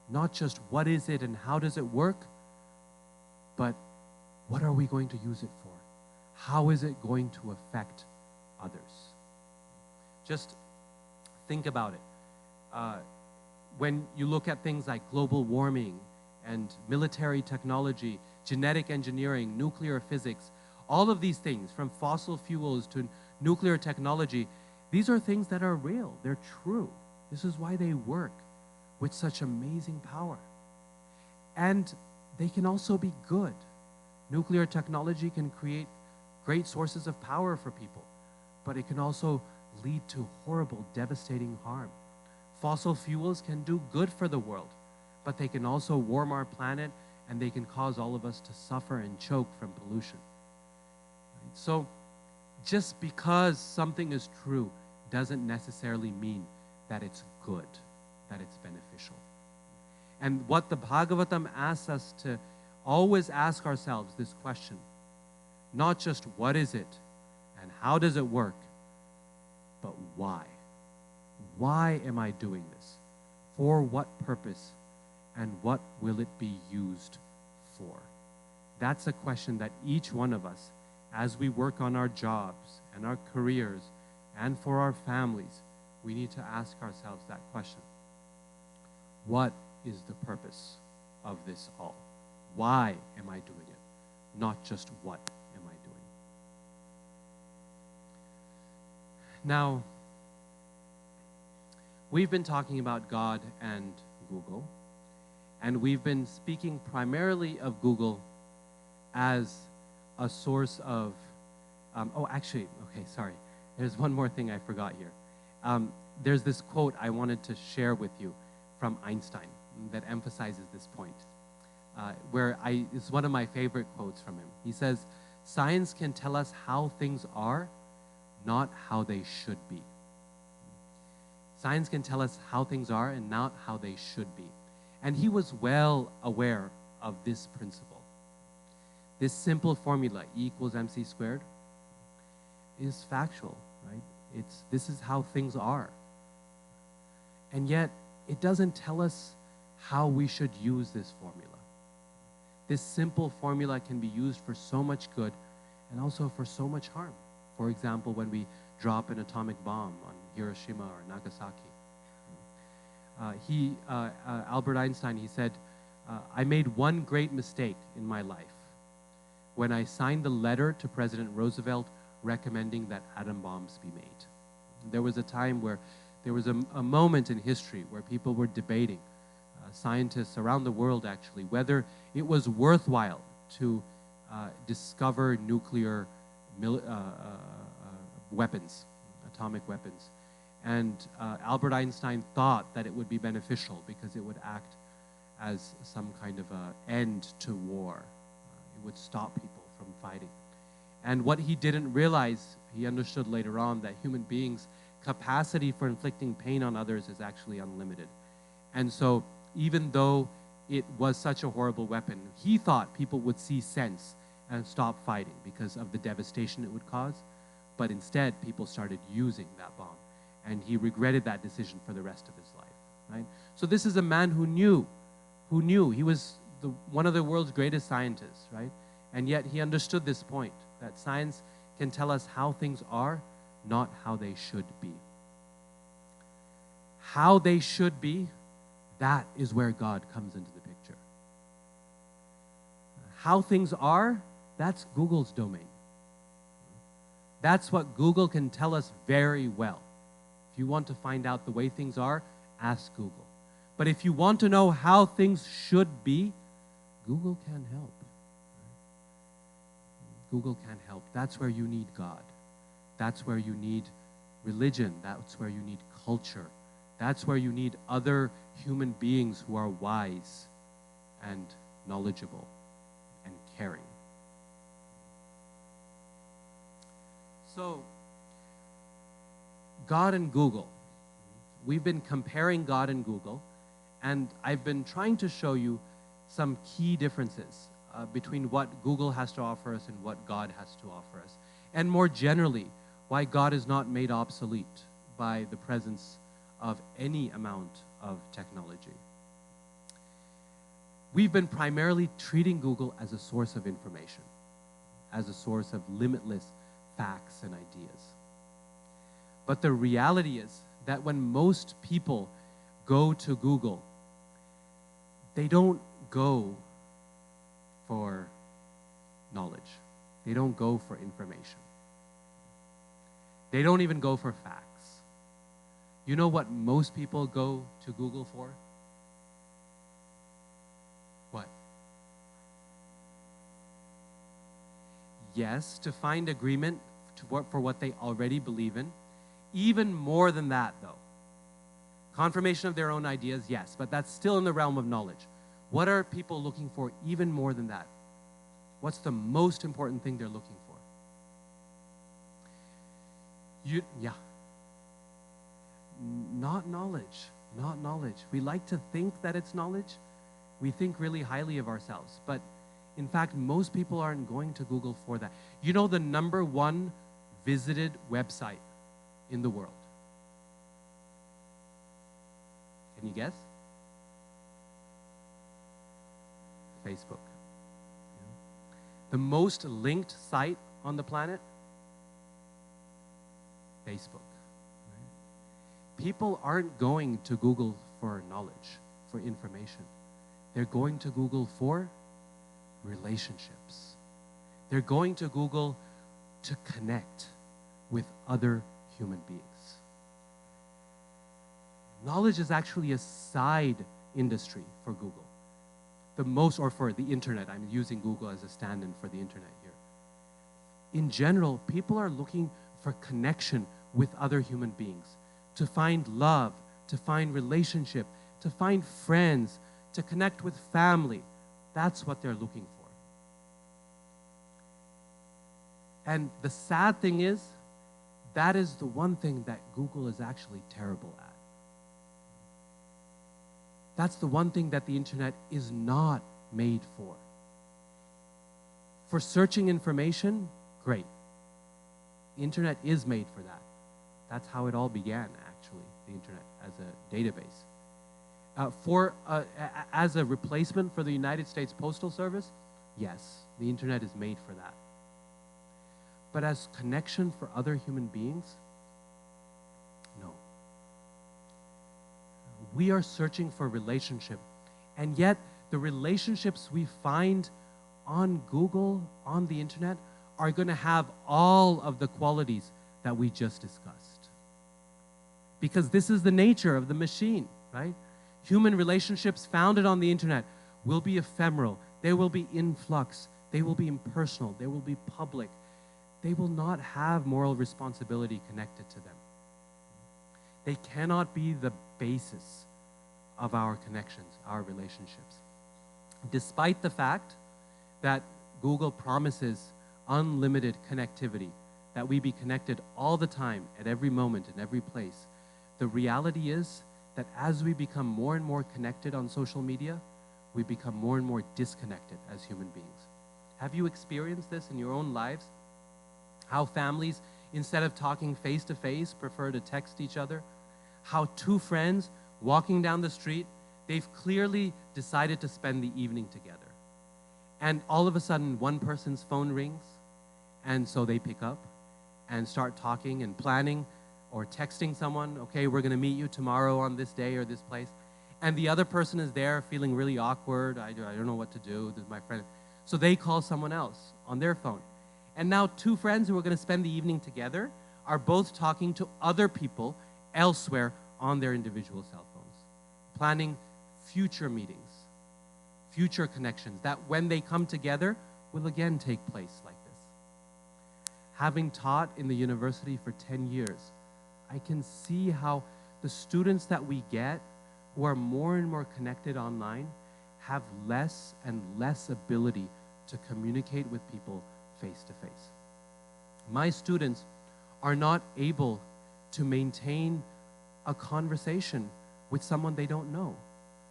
not just what is it and how does it work, but what are we going to use it for? How is it going to affect others? Just think about it. When you look at things like global warming and military technology, genetic engineering, nuclear physics, all of these things, from fossil fuels to nuclear technology, these are things that are real. They're true. This is why they work with such amazing power. And they can also be good. Nuclear technology can create great sources of power for people, but it can also lead to horrible, devastating harm. Fossil fuels can do good for the world, but they can also warm our planet and they can cause all of us to suffer and choke from pollution. So just because something is true doesn't necessarily mean that it's good, that it's beneficial. And what the Bhagavatam asks us to always ask ourselves this question, not just what is it and how does it work, but why? Why am I doing this? For what purpose? And what will it be used for? That's a question that each one of us, as we work on our jobs and our careers and for our families, we need to ask ourselves that question. What is the purpose of this all? Why am I doing it? Not just what am I doing? Now, we've been talking about God and Google, and we've been speaking primarily of Google as a source of, there's one more thing I forgot here. There's this quote I wanted to share with you from Einstein that emphasizes this point, it's one of my favorite quotes from him. He says, "Science can tell us how things are, not how they should be." Science can tell us how things are and not how they should be. And he was well aware of this principle. This simple formula, E equals mc squared, is factual, right? This is how things are. And yet, it doesn't tell us how we should use this formula. This simple formula can be used for so much good and also for so much harm. For example, when we drop an atomic bomb on Hiroshima or Nagasaki. Albert Einstein, he said, "I made one great mistake in my life when I signed the letter to President Roosevelt recommending that atom bombs be made." There was a time where there was a moment in history where people were debating, scientists around the world actually, whether it was worthwhile to discover nuclear weapons, atomic weapons. And Albert Einstein thought that it would be beneficial because it would act as some kind of an end to war. It would stop people from fighting. And what he didn't realize, he understood later on, that human beings' capacity for inflicting pain on others is actually unlimited. And so even though it was such a horrible weapon, he thought people would see sense and stop fighting because of the devastation it would cause. But instead, people started using that bomb. And he regretted that decision for the rest of his life, right? So this is a man who knew. He was one of the world's greatest scientists, right? And yet he understood this point, that science can tell us how things are, not how they should be. How they should be, that is where God comes into the picture. How things are, that's Google's domain. That's what Google can tell us very well. If you want to find out the way things are, ask Google. But if you want to know how things should be, Google can help. Google can help. That's where you need God. That's where you need religion. That's where you need culture. That's where you need other human beings who are wise and knowledgeable and caring. So, God and Google. We've been comparing God and Google, and I've been trying to show you some key differences between what Google has to offer us and what God has to offer us. And more generally, why God is not made obsolete by the presence of any amount of technology. We've been primarily treating Google as a source of information, as a source of limitless facts and ideas. But the reality is that when most people go to Google, they don't go for knowledge. They don't go for information. They don't even go for facts. You know what most people go to Google for? What? Yes, to find agreement for what they already believe in. Even more than that, though. Confirmation of their own ideas, yes, but that's still in the realm of knowledge. What are people looking for even more than that? What's the most important thing they're looking for? not knowledge, not knowledge. We like to think that it's knowledge. We think really highly of ourselves. But in fact, most people aren't going to Google for that. You know the #1 visited website in the world? Can you guess? Facebook. The most linked site on the planet? Facebook. People aren't going to Google for knowledge, for information. They're going to Google for relationships. They're going to Google to connect with other human beings. Knowledge is actually a side industry for Google. Or for the internet. I'm using Google as a stand-in for the internet here. In general, people are looking for connection with other human beings, to find love, to find relationship, to find friends, to connect with family. That's what they're looking for. And the sad thing is, that is the one thing that Google is actually terrible at. That's the one thing that the internet is not made for. For searching information, great. The internet is made for that. That's how it all began, actually, the internet as a database. As a replacement for the United States Postal Service, yes, the internet is made for that. But as connection for other human beings, no. We are searching for relationship, and yet the relationships we find on Google, on the internet, are going to have all of the qualities that we just discussed. Because this is the nature of the machine, right? Human relationships founded on the internet will be ephemeral. They will be in flux. They will be impersonal. They will be public. They will not have moral responsibility connected to them. They cannot be the basis of our connections, our relationships. Despite the fact that Google promises unlimited connectivity, that we be connected all the time, at every moment, in every place, the reality is that as we become more and more connected on social media, we become more and more disconnected as human beings. Have you experienced this in your own lives? How families, instead of talking face-to-face, prefer to text each other? How two friends walking down the street, they've clearly decided to spend the evening together. And all of a sudden, one person's phone rings, and so they pick up and start talking and planning or texting someone, okay, we're going to meet you tomorrow on this day or this place. And the other person is there feeling really awkward. I don't know what to do. This is my friend. So they call someone else on their phone. And now two friends who are going to spend the evening together are both talking to other people elsewhere on their individual cell phones, planning future meetings, future connections that when they come together will again take place like this. Having taught in the university for 10 years, I can see how the students that we get who are more and more connected online have less and less ability to communicate with people face to face. My students are not able to maintain a conversation with someone they don't know,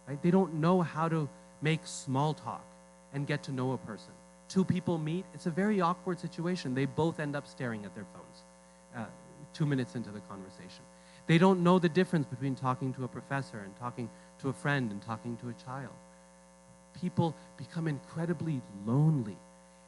right? They don't know how to make small talk and get to know a person. Two people meet, it's a very awkward situation. They both end up staring at their phones 2 minutes into the conversation. They don't know the difference between talking to a professor and talking to a friend and talking to a child. People become incredibly lonely.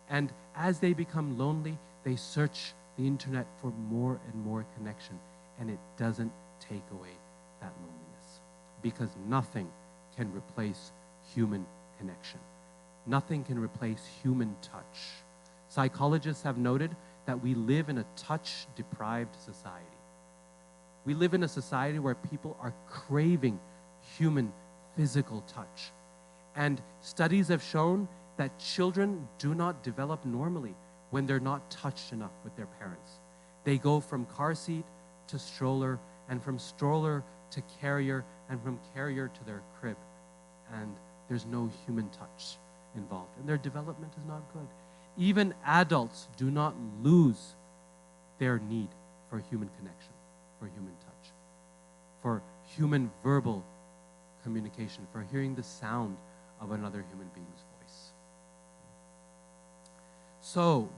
And as they become lonely, they search the internet for more and more connection. And it doesn't take away that loneliness. Because nothing can replace human connection. Nothing can replace human touch. Psychologists have noted that we live in a touch-deprived society. We live in a society where people are craving human physical touch. And studies have shown that children do not develop normally when they're not touched enough with their parents. They go from car seat to stroller, and from stroller to carrier, and from carrier to their crib. And there's no human touch involved. And their development is not good. Even adults do not lose their need for human connection, for human touch. for human verbal communication, for hearing the sound of another human being's voice. So,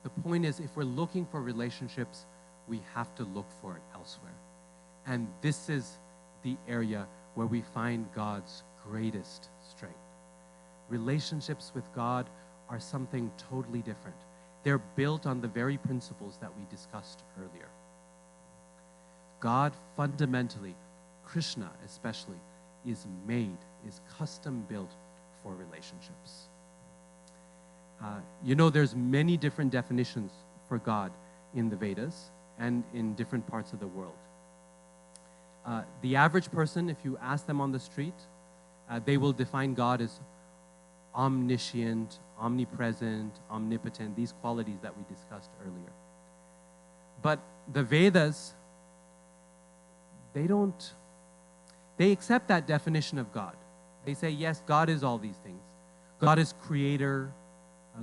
the point is, if we're looking for relationships, we have to look for it elsewhere. And this is the area where we find God's greatest strength. Relationships with God are something totally different. They're built on the very principles that we discussed earlier. God fundamentally, Krishna especially, is custom built for relationships. There's many different definitions for God in the Vedas and in different parts of the world. The average person, if you ask them on the street, they will define God as omniscient, omnipresent, omnipotent, these qualities that we discussed earlier. But the Vedas, they accept that definition of God. They say, yes, God is all these things. God is creator.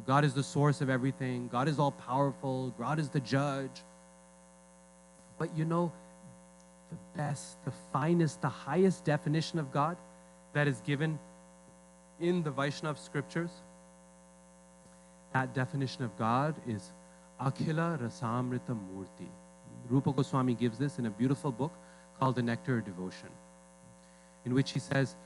God is the source of everything. God is all powerful. God is the judge. But the best, the finest, the highest definition of God that is given in the Vaishnava scriptures, that definition of God is Akhila Rasamrita Murti. Rupa Goswami gives this in a beautiful book called The Nectar of Devotion, in which he says,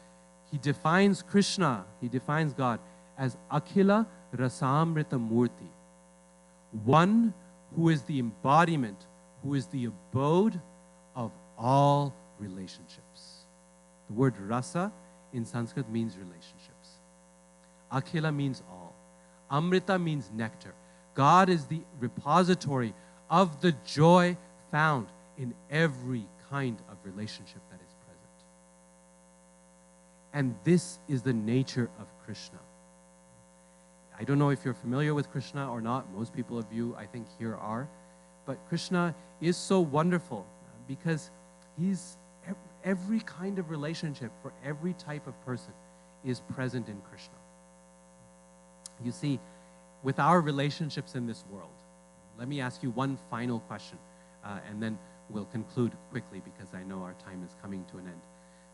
he defines Krishna, he defines God as Akhila Rasamrita Murti, one who is the embodiment, who is the abode of all relationships. The word rasa in Sanskrit means relationships. Akhila means all. Amrita means nectar. God is the repository of the joy found in every kind of relationship that is present. And this is the nature of Krishna. I don't know if you're familiar with Krishna or not. Most people of you, I think, here are. But Krishna is so wonderful because he's every kind of relationship for every type of person is present in Krishna. You see, with our relationships in this world, let me ask you one final question, and then we'll conclude quickly because I know our time is coming to an end.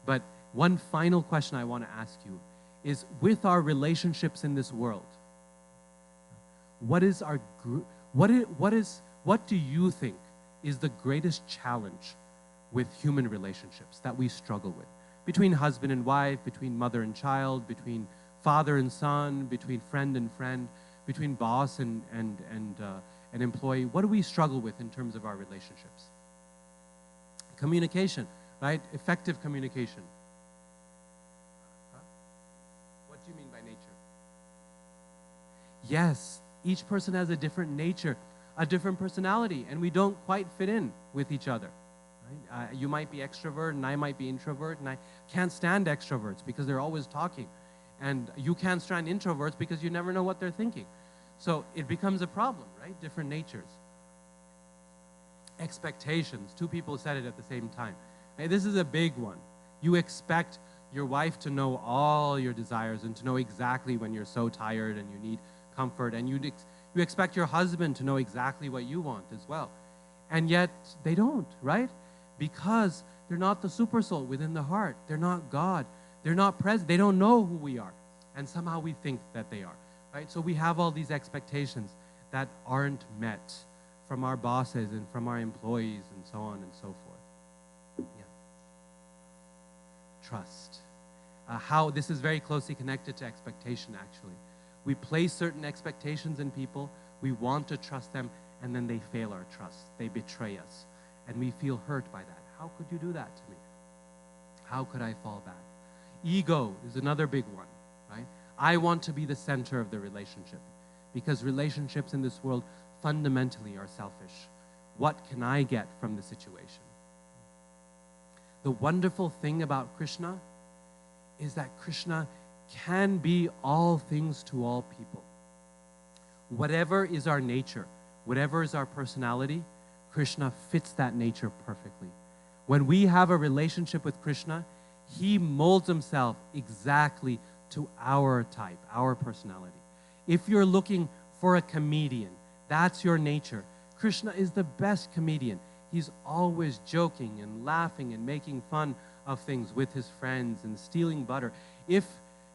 But one final question I want to ask you is, with our relationships in this world, what do you think is the greatest challenge with human relationships that we struggle with? Between husband and wife, between mother and child, between father and son, between friend and friend, between boss and an employee. What do we struggle with in terms of our relationships? Communication, right? Effective communication. What do you mean by nature? Yes, each person has a different nature, a different personality, and we don't quite fit in with each other. Right? You might be extrovert, and I might be introvert, and I can't stand extroverts because they're always talking. And you can't stand introverts because you never know what they're thinking. So it becomes a problem, right? Different natures. Expectations. Two people said it at the same time. Hey, this is a big one. You expect your wife to know all your desires and to know exactly when you're so tired and you need comfort. And you expect your husband to know exactly what you want as well. And yet they don't, right? Because they're not the super soul within the heart. They're not God. They're not present. They don't know who we are. And somehow we think that they are, right? So we have all these expectations that aren't met from our bosses and from our employees and so on and so forth. Yeah. Trust. How this is very closely connected to expectation, actually. We place certain expectations in people. We want to trust them, and then they fail our trust. They betray us, and we feel hurt by that. How could you do that to me? How could I fall back? Ego is another big one, right? I want to be the center of the relationship because relationships in this world fundamentally are selfish. What can I get from the situation? The wonderful thing about Krishna is that Krishna can be all things to all people. Whatever is our nature, whatever is our personality, Krishna fits that nature perfectly. When we have a relationship with Krishna, he molds himself exactly to our type, our personality. If you're looking for a comedian, that's your nature. Krishna is the best comedian. He's always joking and laughing and making fun of things with his friends and stealing butter. If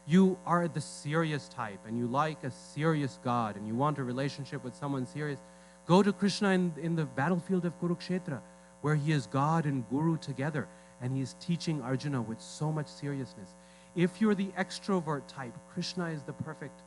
you are the serious type and you like a serious God and you want a relationship with someone serious, go to Krishna in the battlefield of Kurukshetra, where he is God and Guru together, and he is teaching Arjuna with so much seriousness. If you're the extrovert type, Krishna is the perfect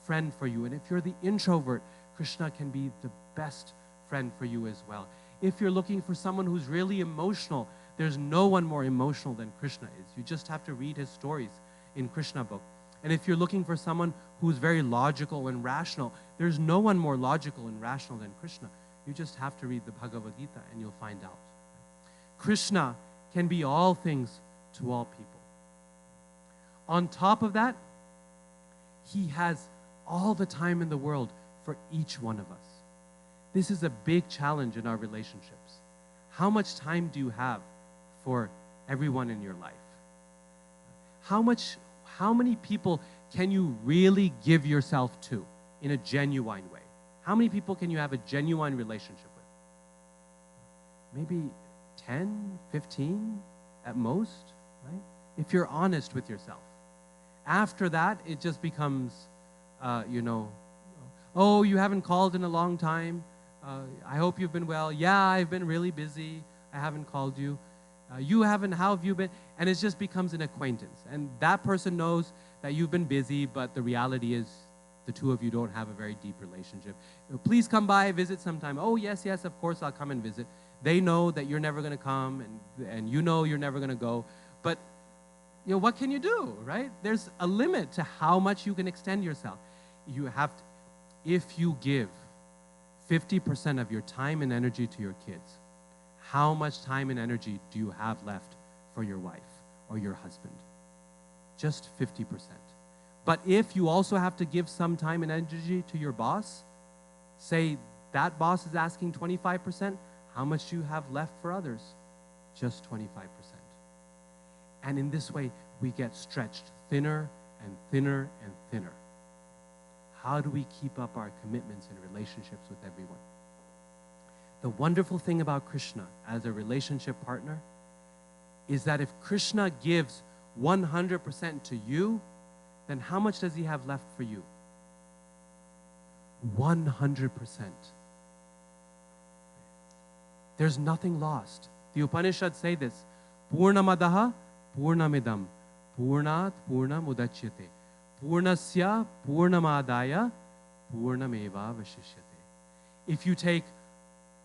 friend for you. And if you're the introvert, Krishna can be the best friend for you as well. If you're looking for someone who's really emotional, there's no one more emotional than Krishna is. You just have to read his stories in Krishna book. And if you're looking for someone who's very logical and rational, there's no one more logical and rational than Krishna. You just have to read the Bhagavad Gita and you'll find out. Krishna can be all things to all people. On top of that, he has all the time in the world for each one of us. This is a big challenge in our relationships. How much time do you have for everyone in your life? How many people can you really give yourself to in a genuine way? How many people can you have a genuine relationship with? Maybe 10, 15 at most, right? If you're honest with yourself. After that, it just becomes, oh, you haven't called in a long time. I hope you've been well. Yeah, I've been really busy. I haven't called you. You haven't, how have you been? And it just becomes an acquaintance. And that person knows that you've been busy, but the reality is the two of you don't have a very deep relationship. Please come by, visit sometime. Oh, yes, of course, I'll come and visit. They know that you're never going to come, and you know you're never going to go. But what can you do, right? There's a limit to how much you can extend yourself. You have to, if you give 50% of your time and energy to your kids, how much time and energy do you have left for your wife or your husband? Just 50%. But if you also have to give some time and energy to your boss, say that boss is asking 25%, how much do you have left for others? Just 25%. And in this way, we get stretched thinner and thinner and thinner. How do we keep up our commitments and relationships with everyone? The wonderful thing about Krishna as a relationship partner is that if Krishna gives 100% to you, then how much does he have left for you? 100%. There's nothing lost. The Upanishads say this, Purnamadaha Purnamidam Purnat Purnam Udachyate Purnasya Purnamadaya Purnameva Vashishyate. If you take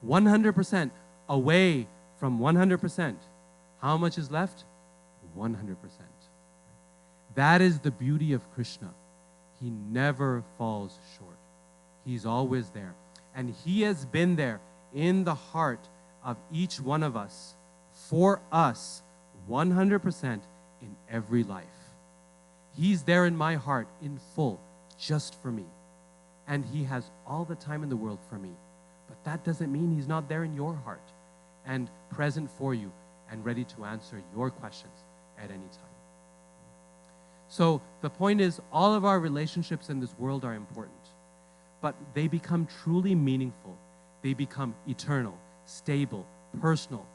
100% away from 100%, how much is left? 100%. That is the beauty of Krishna. He never falls short. He's always there. And he has been there in the heart of each one of us, for us, 100% in every life. He's there in my heart in full, just for me. And he has all the time in the world for me. But that doesn't mean he's not there in your heart and present for you and ready to answer your questions at any time. So the point is, all of our relationships in this world are important, but they become truly meaningful. They become eternal, stable, personal.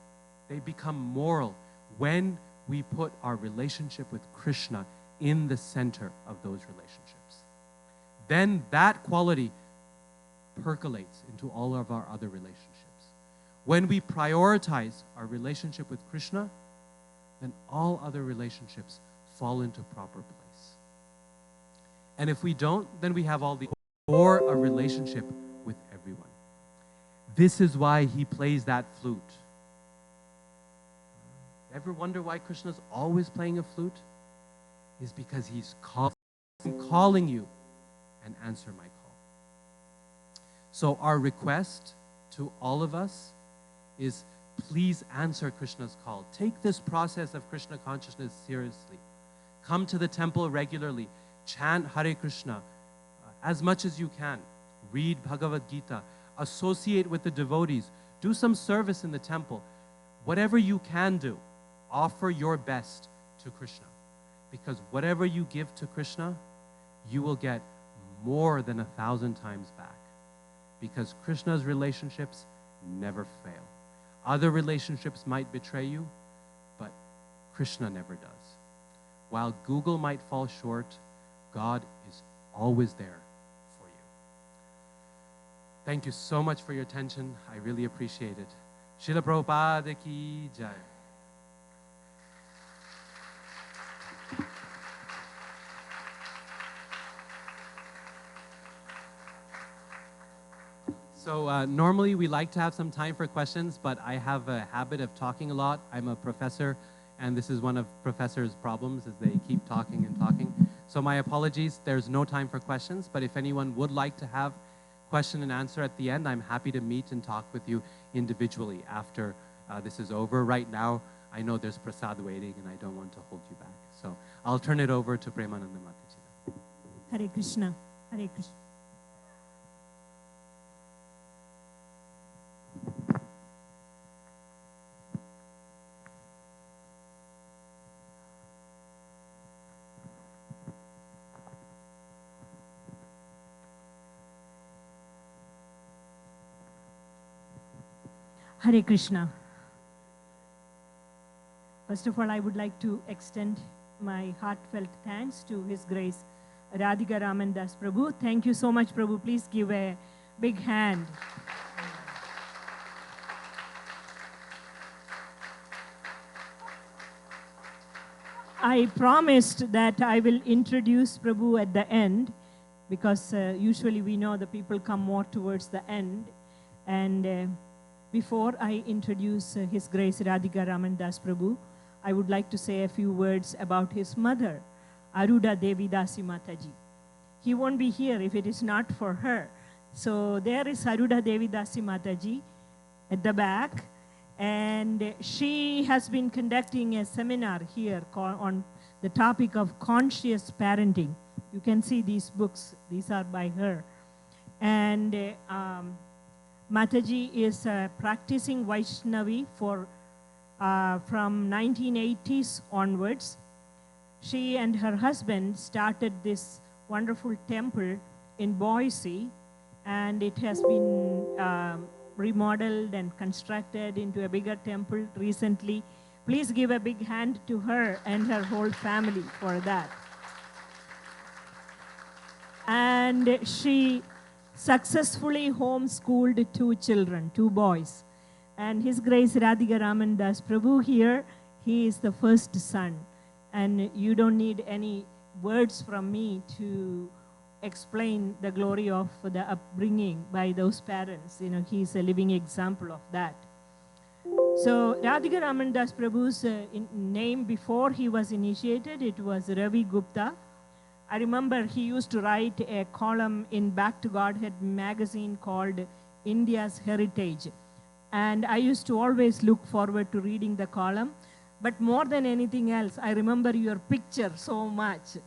They become moral when we put our relationship with Krishna in the center of those relationships. Then that quality percolates into all of our other relationships. When we prioritize our relationship with Krishna, then all other relationships fall into proper place. And if we don't, then we have all the or a relationship with everyone. This is why he plays that flute. Ever wonder why Krishna's always playing a flute? Is because he's calling you and answer my call. So our request to all of us is, please answer Krishna's call. Take this process of Krishna consciousness seriously. Come to the temple regularly. Chant Hare Krishna as much as you can. Read Bhagavad Gita. Associate with the devotees. Do some service in the temple. Whatever you can do, offer your best to Krishna. Because whatever you give to Krishna, you will get more than 1,000 times back. Because Krishna's relationships never fail. Other relationships might betray you, but Krishna never does. While Google might fall short, God is always there for you. Thank you so much for your attention. I really appreciate it. Srila Prabhupada ki jai. So normally we like to have some time for questions, but I have a habit of talking a lot. I'm a professor, and this is one of professors' problems, is they keep talking and talking. So my apologies, there's no time for questions, but if anyone would like to have question and answer at the end, I'm happy to meet and talk with you individually after this is over. Right now, I know there's prasad waiting, and I don't want to hold you back. So I'll turn it over to Premananda Mataji. Hare Krishna. Hare Krishna. Hare Krishna. First of all, I would like to extend my heartfelt thanks to His Grace Radhika Raman Das Prabhu. Thank you so much, Prabhu. Please give a big hand. I promised that I will introduce Prabhu at the end, because usually we know the people come more towards the end. And before I introduce His Grace Radhika Raman Das Prabhu, I would like to say a few words about his mother, Aruda Devi Dasi Mataji. He won't be here if it is not for her. So there is Aruda Devi Dasi Mataji at the back, and she has been conducting a seminar here on the topic of conscious parenting. You can see these books, these are by her. And Mataji is practicing Vaishnavi from 1980s onwards. She and her husband started this wonderful temple in Boise, and it has been remodeled and constructed into a bigger temple recently. Please give a big hand to her and her whole family for that. And she successfully homeschooled 2 children, 2 boys. And His Grace Radhika Raman Das Prabhu here, he is the first son. And you don't need any words from me to explain the glory of the upbringing by those parents. You know, he's a living example of that. So Radhika Raman Das Prabhu's name before he was initiated, it was Ravi Gupta. I remember he used to write a column in Back to Godhead magazine called India's Heritage. And I used to always look forward to reading the column. But more than anything else, I remember your picture so much.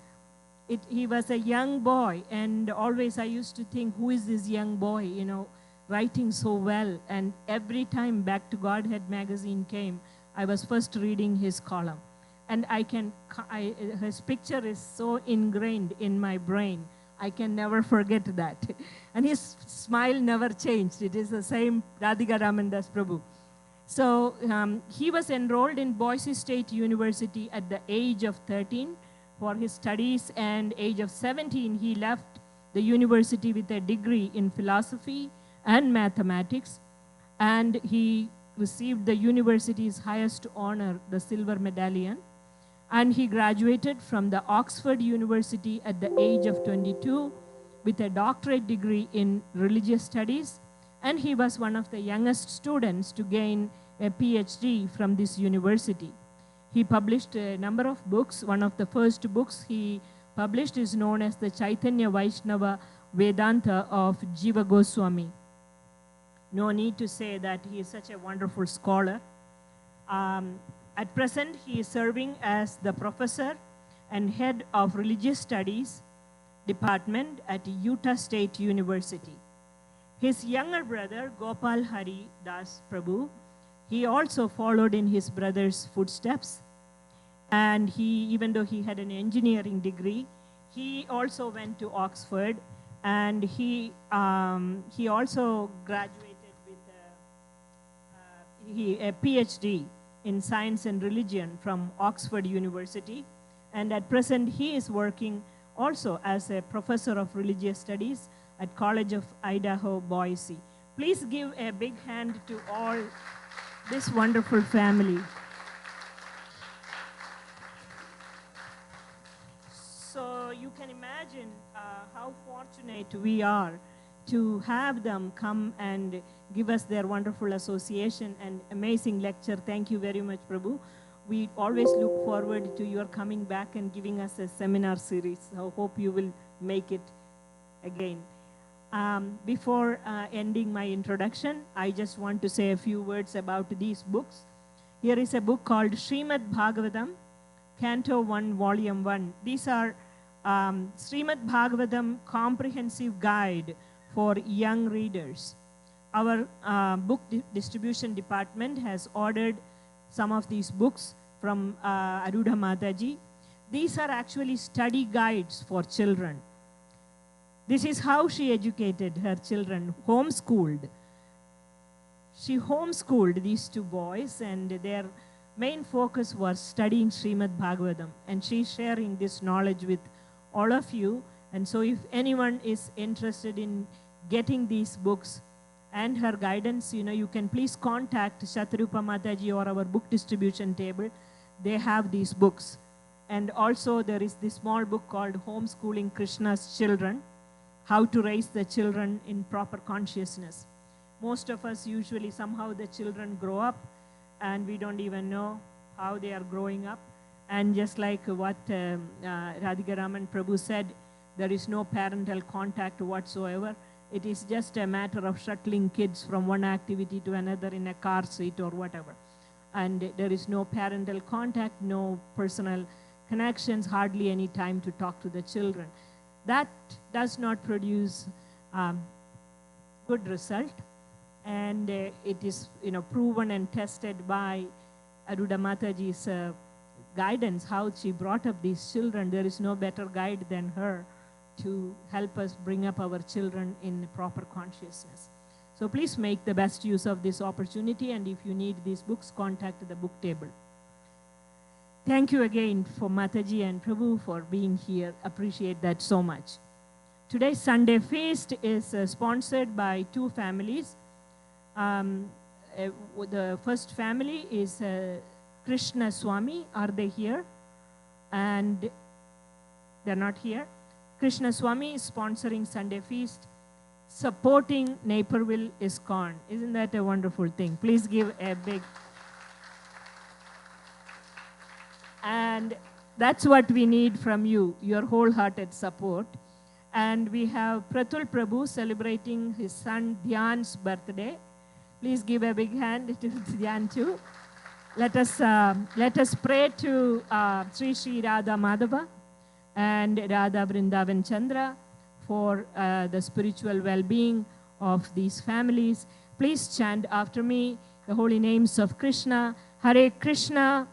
He was a young boy, and always I used to think, who is this young boy, you know, writing so well? And every time Back to Godhead magazine came, I was first reading his column. And his picture is so ingrained in my brain, I can never forget that. And his smile never changed. It is the same Radhika Raman Das Prabhu. So he was enrolled in Boise State University at the age of 13 for his studies, and age of 17, he left the university with a degree in philosophy and mathematics, and he received the university's highest honor, the Silver Medallion. And he graduated from the Oxford University at the age of 22 with a doctorate degree in religious studies. And he was one of the youngest students to gain a PhD from this university. He published a number of books. One of the first books he published is known as the Chaitanya Vaishnava Vedanta of Jiva Goswami. No need to say that he is such a wonderful scholar. At present, he is serving as the professor and head of religious studies department at Utah State University. His younger brother, Gopal Hari Das Prabhu, he also followed in his brother's footsteps. And even though he had an engineering degree, he also went to Oxford, and he also graduated with a PhD in Science and Religion from Oxford University. And at present, he is working also as a professor of religious studies at College of Idaho, Boise. Please give a big hand to all this wonderful family. So you can imagine how fortunate we are to have them come and give us their wonderful association and amazing lecture. Thank you very much, Prabhu. We always look forward to your coming back and giving us a seminar series. So hope you will make it again. Before ending my introduction, I just want to say a few words about these books. Here is a book called Srimad Bhagavatam, Canto 1, Volume 1. These are Srimad Bhagavatam Comprehensive Guide for young readers. Our book distribution department has ordered some of these books from Arudha Mataji. These are actually study guides for children. This is how she educated her children, homeschooled. She homeschooled these two boys, and their main focus was studying Srimad Bhagavatam. And she's sharing this knowledge with all of you. And so if anyone is interested in getting these books and her guidance, you can please contact Shatarupa Mataji or our book distribution table. They have these books. And also there is this small book called Homeschooling Krishna's Children, How to Raise the Children in Proper Consciousness. Most of us usually somehow the children grow up and we don't even know how they are growing up. And just like what Radhika Raman Prabhu said, there is no parental contact whatsoever. It is just a matter of shuttling kids from one activity to another in a car seat or whatever. And there is no parental contact, no personal connections, hardly any time to talk to the children. That does not produce good result. And it is proven and tested by Arudha Mataji's guidance, how she brought up these children. There is no better guide than her to help us bring up our children in proper consciousness. So please make the best use of this opportunity, and if you need these books, contact the book table. Thank you again for Mataji and Prabhu for being here. Appreciate that so much. Today's Sunday feast is sponsored by two families. The first family is Krishna Swami. Are they here? And they're not here. Krishna Swami is sponsoring Sunday feast, supporting Naperville ISKCON. Isn't that a wonderful thing? Please give a big... And that's what we need from you, your wholehearted support. And we have Pratul Prabhu celebrating his son Dhyan's birthday. Please give a big hand to Dhyan too. Let us pray to Sri Sri Radha Madhava and Radha Vrindavan Chandra for the spiritual well-being of these families. Please chant after me the holy names of Krishna. Hare Krishna,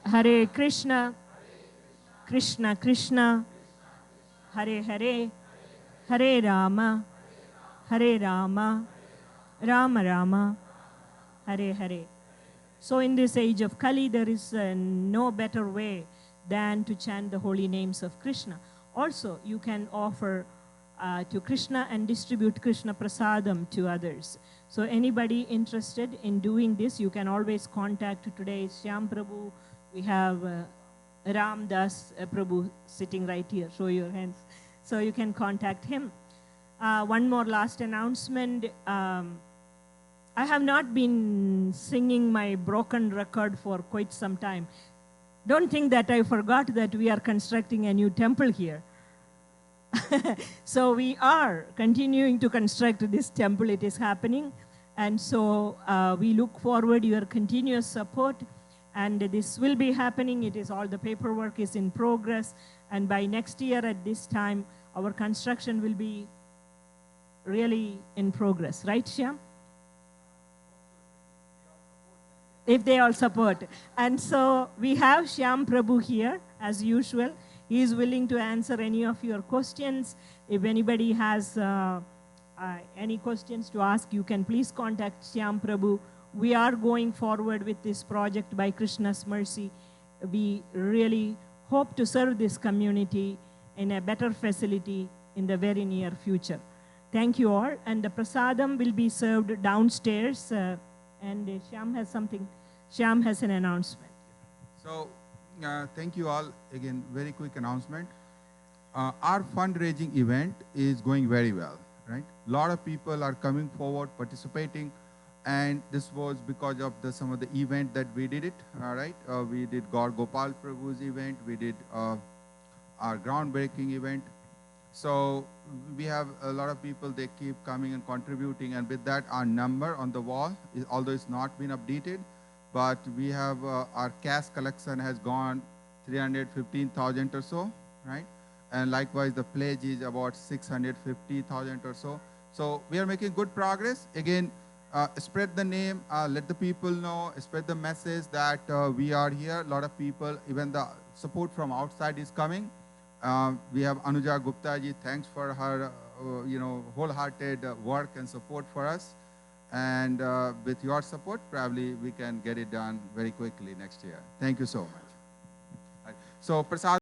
Hare Krishna, Krishna Krishna, Hare Hare, Hare Rama, Hare Rama, Rama Rama, Hare Hare. So in this age of Kali, there is no better way than to chant the holy names of Krishna. Also, you can offer to Krishna and distribute Krishna Prasadam to others. So anybody interested in doing this, you can always contact today's Shyam Prabhu. We have Ram Das Prabhu sitting right here. Show your hands. So you can contact him. One more last announcement. I have not been singing my broken record for quite some time. Don't think that I forgot that we are constructing a new temple here. So we are continuing to construct this temple. It is happening. And so we look forward to your continuous support. And this will be happening. It is all the paperwork is in progress. And by next year at this time, our construction will be really in progress. Right, Shyam? If they all support. And so we have Shyam Prabhu here, as usual. He is willing to answer any of your questions. If anybody has any questions to ask, you can please contact Shyam Prabhu we are going forward with this project by Krishna's mercy. We really hope to serve this community in a better facility in the very near future. Thank you all. And the prasadam will be served downstairs. And Shyam has something. Shyam has an announcement. So, thank you all. Again, very quick announcement. Our fundraising event is going very well, right? A lot of people are coming forward, participating, and this was because of some of the event that we did it, all right? We did Gaur Gopal Prabhu's event, we did our groundbreaking event. So we have a lot of people, they keep coming and contributing, and with that, our number on the wall, although it's not been updated, but we have our cash collection has gone 315,000 or so, right? And likewise, the pledge is about 650,000 or so. So we are making good progress. Again, spread the name, let the people know, spread the message that we are here. A lot of people, even the support from outside is coming. We have Anuja Gupta ji, thanks for her wholehearted work and support for us. And with your support, probably we can get it done very quickly next year. Thank you so much. So, Prasad.